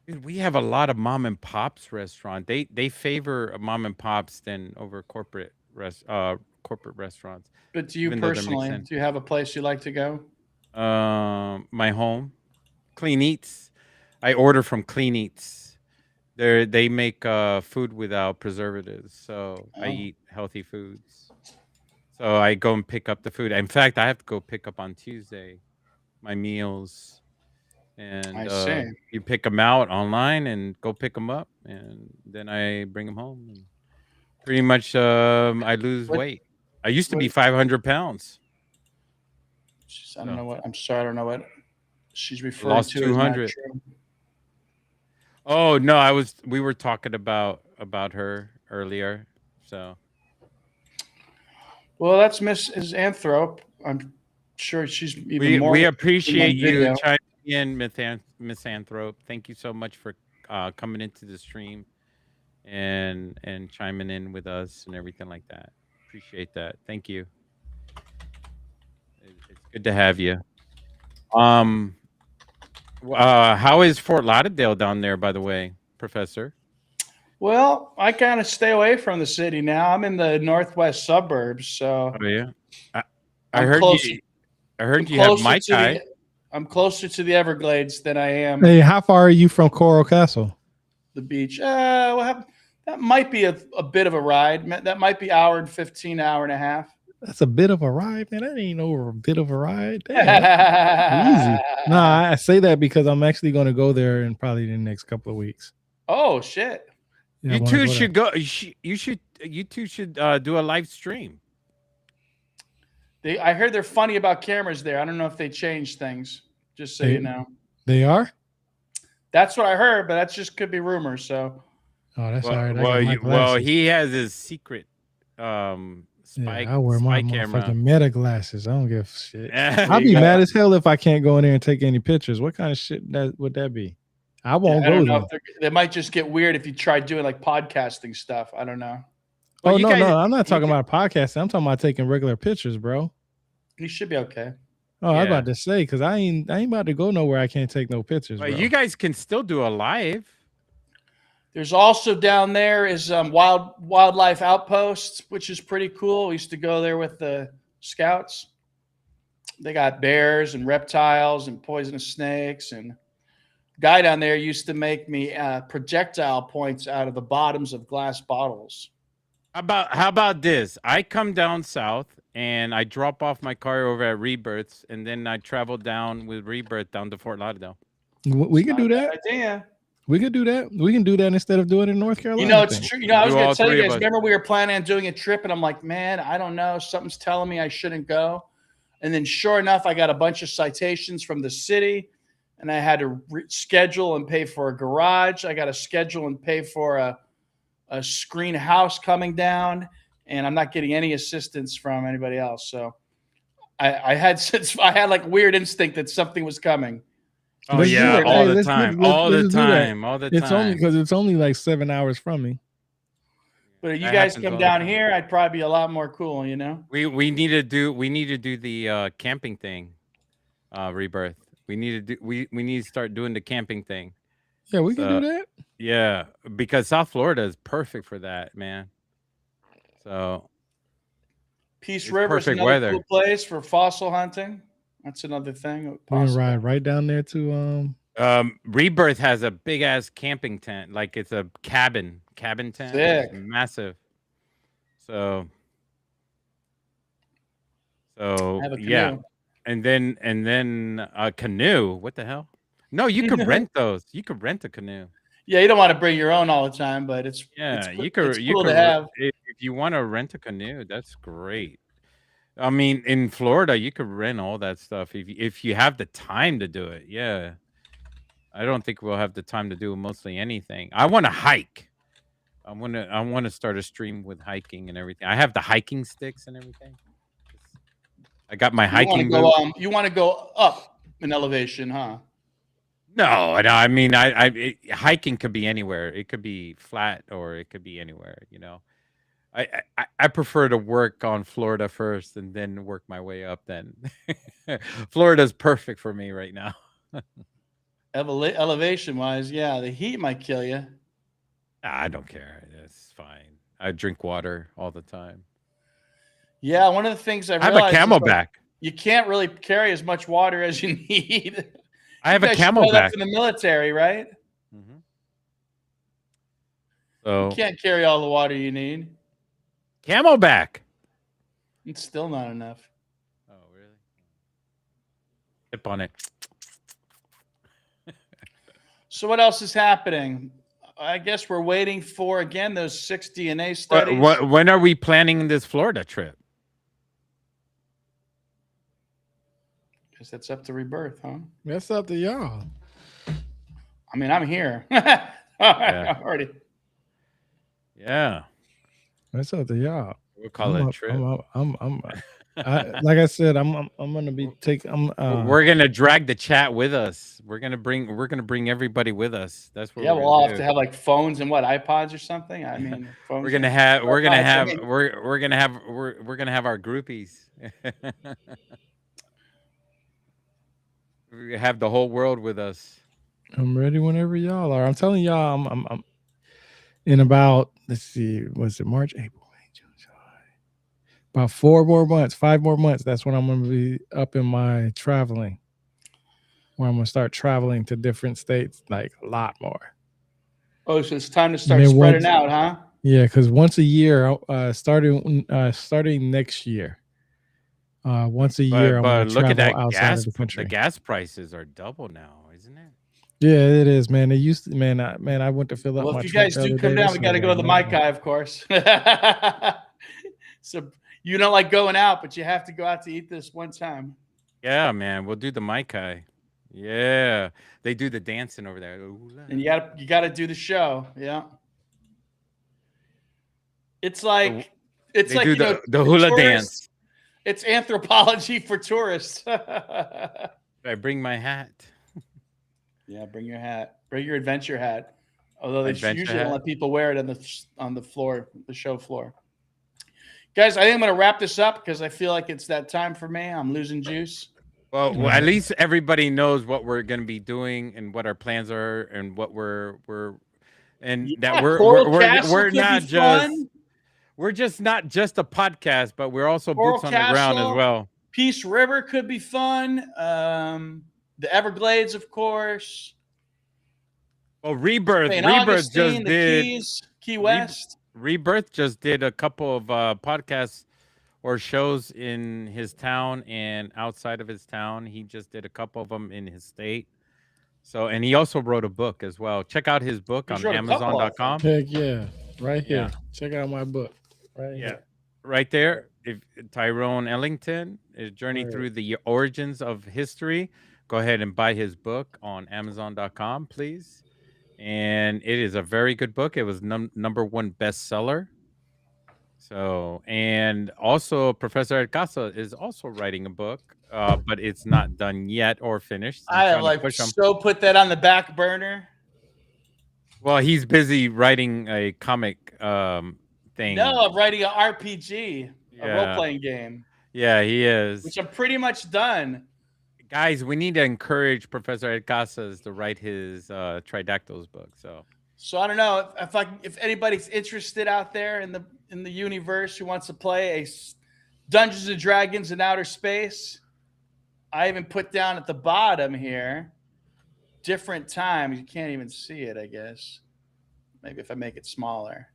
Dude, we have a lot of mom and pops restaurant. They favor mom and pops than over corporate restaurants. But do you personally, do you have a place you like to go? My home. Clean Eats. I order from Clean Eats. They make food without preservatives, so I eat healthy foods. So I go and pick up the food. In fact, I have to go pick up on Tuesday my meals, and you pick them out online and go pick them up, and then I bring them home. And pretty much, I lose weight. I used to be 500 pounds. I don't know what. I'm sorry, I don't know what she's referring lost to. 200. Oh no, we were talking about her earlier. So well, that's Mrs. Anthrop. I'm sure she's even more. We appreciate you chiming in, Miss Anthrop. Thank you so much for coming into the stream and chiming in with us and everything like that. Appreciate that. Thank you. It's good to have you. How is Fort Lauderdale down there, by the way, Professor? Well, I kind of stay away from the city now. I'm in the northwest suburbs, so. Oh yeah, I heard you have Mai Tai. I'm closer to the Everglades than I am. Hey, how far are you from Coral Castle? The beach. Well, that might be a bit of a ride. That might be hour and 15, hour and a half. That's a bit of a ride, man. That ain't over a bit of a ride. Damn, easy. Nah, I say that because I'm actually going to go there in probably the next couple of weeks. Oh shit! Yeah, you two should go. You two should do a live stream. I heard they're funny about cameras there. I don't know if they changed things. Just so you know. They are. That's what I heard, but that just could be rumors. So. Oh, that's all right. Well, he has his secret. I wear my camera. Fucking meta glasses. I don't give a shit. I'd be mad as hell if I can't go in there and take any pictures. What kind of shit would that be? I won't go there. They might just get weird if you try doing like podcasting stuff. I don't know. Oh, no, I'm not talking about podcasting. I'm talking about taking regular pictures, bro. You should be okay. Oh, I was about to say, because I ain't about to go nowhere I can't take no pictures. But you guys can still do a live. There's also down there is wildlife outposts, which is pretty cool. We used to go there with the scouts. They got bears and reptiles and poisonous snakes. And guy down there used to make me projectile points out of the bottoms of glass bottles. How about this? I come down south and I drop off my car over at Rebirths, and then I travel down with Rebirth down to Fort Lauderdale. We can do that. Idea. We could do that. We can do that instead of doing it in North Carolina. You know, it's true. You know, I was going to tell you guys, remember we were planning on doing a trip, and I'm like, man, I don't know. Something's telling me I shouldn't go. And then sure enough, I got a bunch of citations from the city, and I had to schedule and pay for a garage. I got to schedule and pay for a screen house coming down, and I'm not getting any assistance from anybody else. So I had like weird instinct that something was coming. Oh yeah, all the time. It's only because it's only like 7 hours from me. But if you That guys happens come all the down time. here, I'd probably be a lot more cool, you know? We need to do the camping thing, Rebirth. We need to do we need to start doing the camping thing. Yeah, we can do So that. yeah, because South Florida is perfect for that, man. So Peace it's River is perfect another cool weather. place for fossil hunting. That's another thing We can possible. ride right down there to Rebirth has a big ass camping tent, like it's a cabin tent. Sick. It's massive. So I have a yeah, canoe. and then a canoe. What the hell? No, you could rent those. You could rent a canoe. Yeah, you don't want to bring your own all the time, but it's Yeah, you it's could cool to have. if you want to rent a canoe, that's great. I mean, in Florida, you could rent all that stuff if you have the time to do it. Yeah. I don't think we'll have the time to do mostly anything. I want to hike. I want to start a stream with hiking and everything. I have the hiking sticks and everything. I got my hiking boot. You want to go up in elevation, huh? No, I mean, hiking could be anywhere. It could be flat or it could be anywhere. You know, I prefer to work on Florida first and then work my way up. Then Florida's perfect for me right now. Elevation wise, yeah, the heat might kill you. I don't care. It's fine. I drink water all the time. Yeah, one of the things I've I have realized a is, like, camelback. you can't really carry as much water as you need. I have a You guys should know that camelback. from the military, right? Mm-hmm. You So can't carry all the water you need. camelback. It's still not enough. Oh, really? Sip on it. So what else is happening? I guess we're waiting for, again, those 6 DNA studies. When are we planning this Florida trip? Because that's up to Rebirth, huh? that's up to y'all. I mean, I'm here. Yeah. Already. Yeah. That's up to y'all. We'll call it a trip. Like I said, I'm gonna be taking. We're gonna drag the chat with us. We're gonna bring everybody with us. That's what. Yeah, we're we'll all gonna have do. to have like phones and what, iPods or something. I mean, phones. We're gonna have our groupies. We have the whole world with us. I'm ready whenever y'all are. I'm telling y'all, I'm in about, let's see, was it March, April, May, June, July? About 5 more months. That's when I'm gonna be up in my traveling. Where I'm gonna start traveling to different states, like a lot more. Oh, so it's time to start spreading out, huh? Yeah, because once a year, starting next year. Once a year, I'm But gonna look at travel that outside of the country. The gas prices are double now, isn't it? Yeah, it is, man. They used to, man. I went to fill up. Well, my if you guys truck the do other come day, down, we got to go to the Mai Kai, of course. So you don't like going out, but you have to go out to eat this one time. Yeah, man. We'll do the Mai Kai. Yeah, they do the dancing over there. And you got to do the show. Yeah. It's like the hula dance. It's anthropology for tourists. I bring my hat. Yeah, bring your hat. Bring your adventure hat. Although they usually don't let people wear it on the floor, the show floor. Guys, I think I'm going to wrap this up because I feel like it's that time for me. I'm losing juice. Well, at least everybody knows what we're going to be doing and what our plans are and what we're we're just not just a podcast, but we're also boots on the ground as well. Peace River could be fun. The Everglades, of course. Well, Rebirth just did Key West. Rebirth just did a couple of podcasts or shows in his town and outside of his town. He just did a couple of them in his state. So, and he also wrote a book as well. Check out his book on Amazon.com. Heck yeah, right here. Yeah. Check out my book. Right here. Right there. If Tyrone Ellington is Journey Through the Origins of History, go ahead and buy his book on Amazon.com, please. And it is a very good book. It was number 1 bestseller. So, and also Professor Ed Casa is also writing a book, but it's not done yet or finished. So put that on the back burner. Well, he's busy writing a comic thing. No, I'm writing an RPG, a Yeah. role-playing game, Yeah, he is. which I'm pretty much done. Guys, we need to encourage Professor Ed Casas to write his Tridactyls book. So I don't know if anybody's interested out there in the universe who wants to play a Dungeons and Dragons in outer space. I even put down at the bottom here different times. You can't even see it, I guess. Maybe if I make it smaller.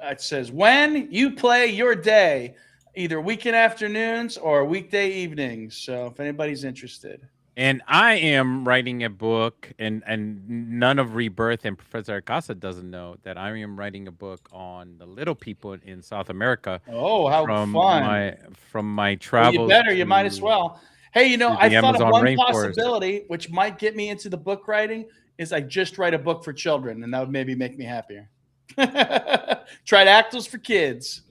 It says when you play your day, either weekend afternoons or weekday evenings. So if anybody's interested. And I am writing a book, and none of Rebirth and Professor Acasa doesn't know that I am writing a book on the little people in South America. Oh, how from fun! my Well, travels. you better. You might as well. Hey, you know, to I the thought of Amazon one rainforest. possibility, which might get me into the book writing, is I just write a book for children, and that would maybe make me happier. Tridactyls for kids.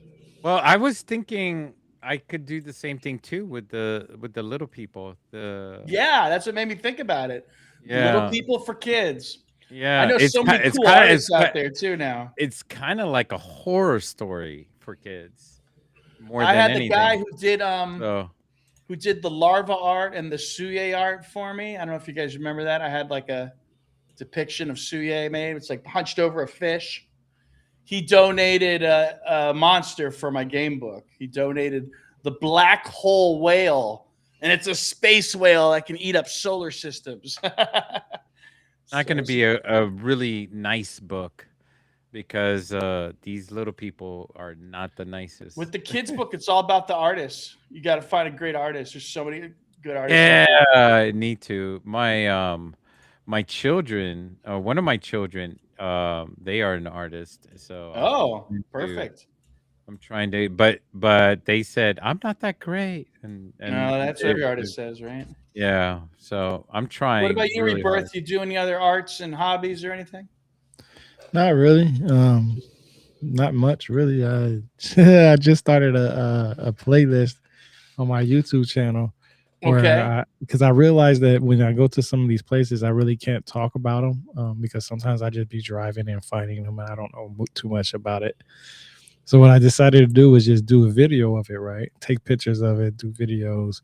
Well, I was thinking I could do the same thing too with the little people. Yeah, that's what made me think about it. Yeah. Little people for kids. Yeah, I know so many cool artists out there too now. It's kind of like a horror story for kids. More I than had anything. the guy who did the larva art and the suye art for me. I don't know if you guys remember that. I had like a depiction of suye made. It's like hunched over a fish. He donated a monster for my game book. He donated the black hole whale, and it's a space whale that can eat up solar systems. Not going to be a really nice book because these little people are not the nicest. With the kids' book, it's all about the artists. You got to find a great artist. There's so many good artists. Yeah, I need to. My children, one of my children, they are an artist. So perfect. I'm trying to, but they said I'm not that great, and no, that's what every artist says, right? Yeah. So I'm trying. What about you, really Rebirth? hard. You do any other arts and hobbies or anything? Not really. Not much really. I just started a playlist on my YouTube channel where because I realized that when I go to some of these places, I really can't talk about them because sometimes I just be driving and finding them and I don't know too much about it. So what I decided to do was just do a video of it, right? Take pictures of it, do videos.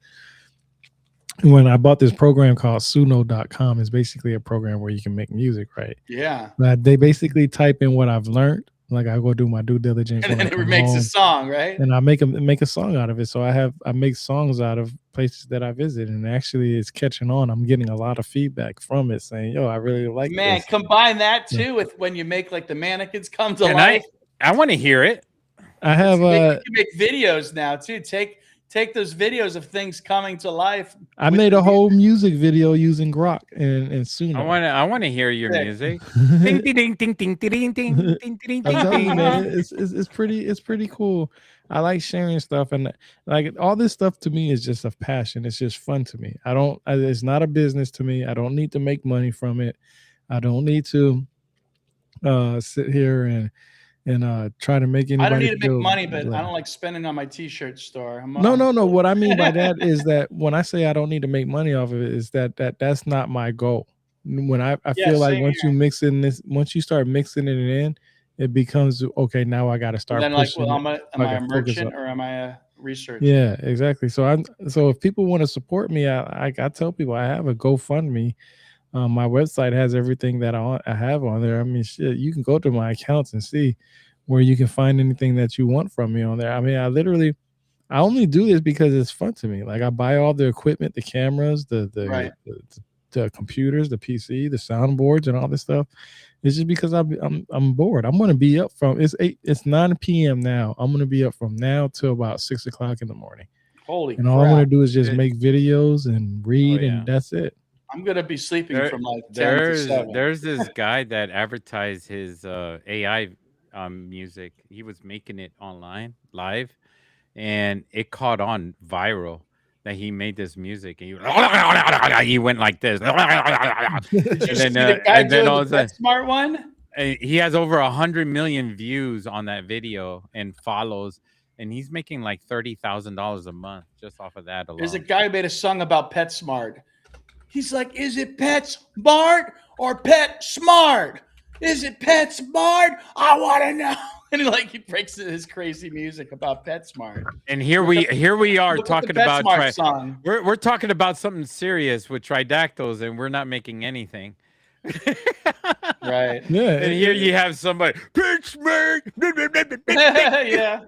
When I bought this program called Suno.com, it's basically a program where you can make music, right? Yeah. But they basically type in what I've learned. Like I go do my due diligence, and then it makes a song, right? And I make a song out of it. So I make songs out of places that I visit, and actually it's catching on. I'm getting a lot of feedback from it, saying, "Yo, I really like this." Man, combine that too with when you make like the mannequins come to life. I want to hear it. I have you can make videos now too. Take those videos of things coming to life. I made a whole music video using Grok and Suno. I want to hear your music. Ding ding ding ding ding ding ding ding ding ding. It's pretty cool. I like sharing stuff, and like all this stuff to me is just a passion. It's just fun to me. It's not a business to me. I don't need to make money from it. I don't need to sit here and try to make anybody. I don't need to make money, but I don't like spending on my t-shirt store. No. What I mean by that is that when I say I don't need to make money off of it, is that's not my goal. When I feel like once you start mixing it in, it becomes okay. Now I got to start. Then pushing am I a merchant or am I a researcher? Yeah, exactly. So if people want to support me, I tell people I have a GoFundMe. My website has everything that I have on there. I mean, shit, you can go to my accounts and see where you can find anything that you want from me on there. I mean, I only do this because it's fun to me. Like I buy all the equipment, the cameras, the computers, the PC, the soundboards, and all this stuff. It's just because I'm bored. I'm going to be up it's 9 p.m. now. I'm going to be up from now till about 6 o'clock in the morning. Holy and all crap. I'm going to do is just make videos and read, and that's it. I'm gonna be sleeping from like 10 to 7. There's this guy that advertised his AI music. He was making it online live, and it caught on viral that he made this music, and he went like this. and then all of a sudden, smart one. He has over 100 million views on that video and follows, and he's making like $30,000 a month just off of that alone. There's a guy who made a song about PetSmart. He's like, is it PetSmart or Pet Smart? Is it PetSmart? I want to know. And he breaks into his crazy music about PetSmart. And here we are Look talking at the about PetSmart song. we're talking about something serious with Tridactyls, and we're not making anything. Right. Yeah. And here you have somebody PetSmart. Yeah.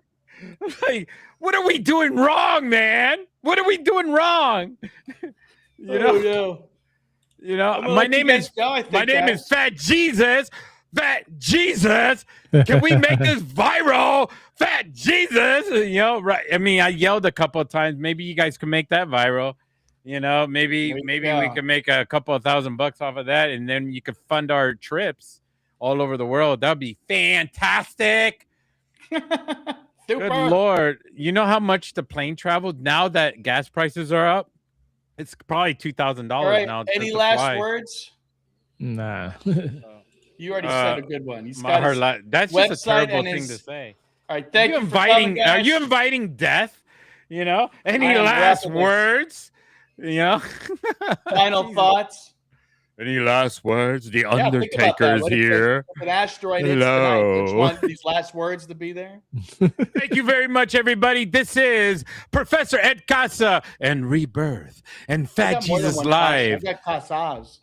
Like, what are we doing wrong, man? What are we doing wrong? My name is Fat Jesus. Fat Jesus. Can we make this viral? Fat Jesus. Right. I mean, I yelled a couple of times. Maybe you guys can make that viral. Maybe we can make a couple of $1,000 off of that, and then you could fund our trips all over the world. That'd be fantastic. Good Lord. You know how much the plane traveled now that gas prices are up? It's probably $2,000 now. Any last words? Nah. You already said a good one. That's just a terrible thing to say. All right, thank you. Are you inviting death? Any last words? Final thoughts. Any last words? The Undertaker's here. If an asteroid hits tonight, which one of these last words to be there? Thank you very much, everybody. This is Professor Ed Casa and Rebirth and Fat Jesus Live. I got Casas.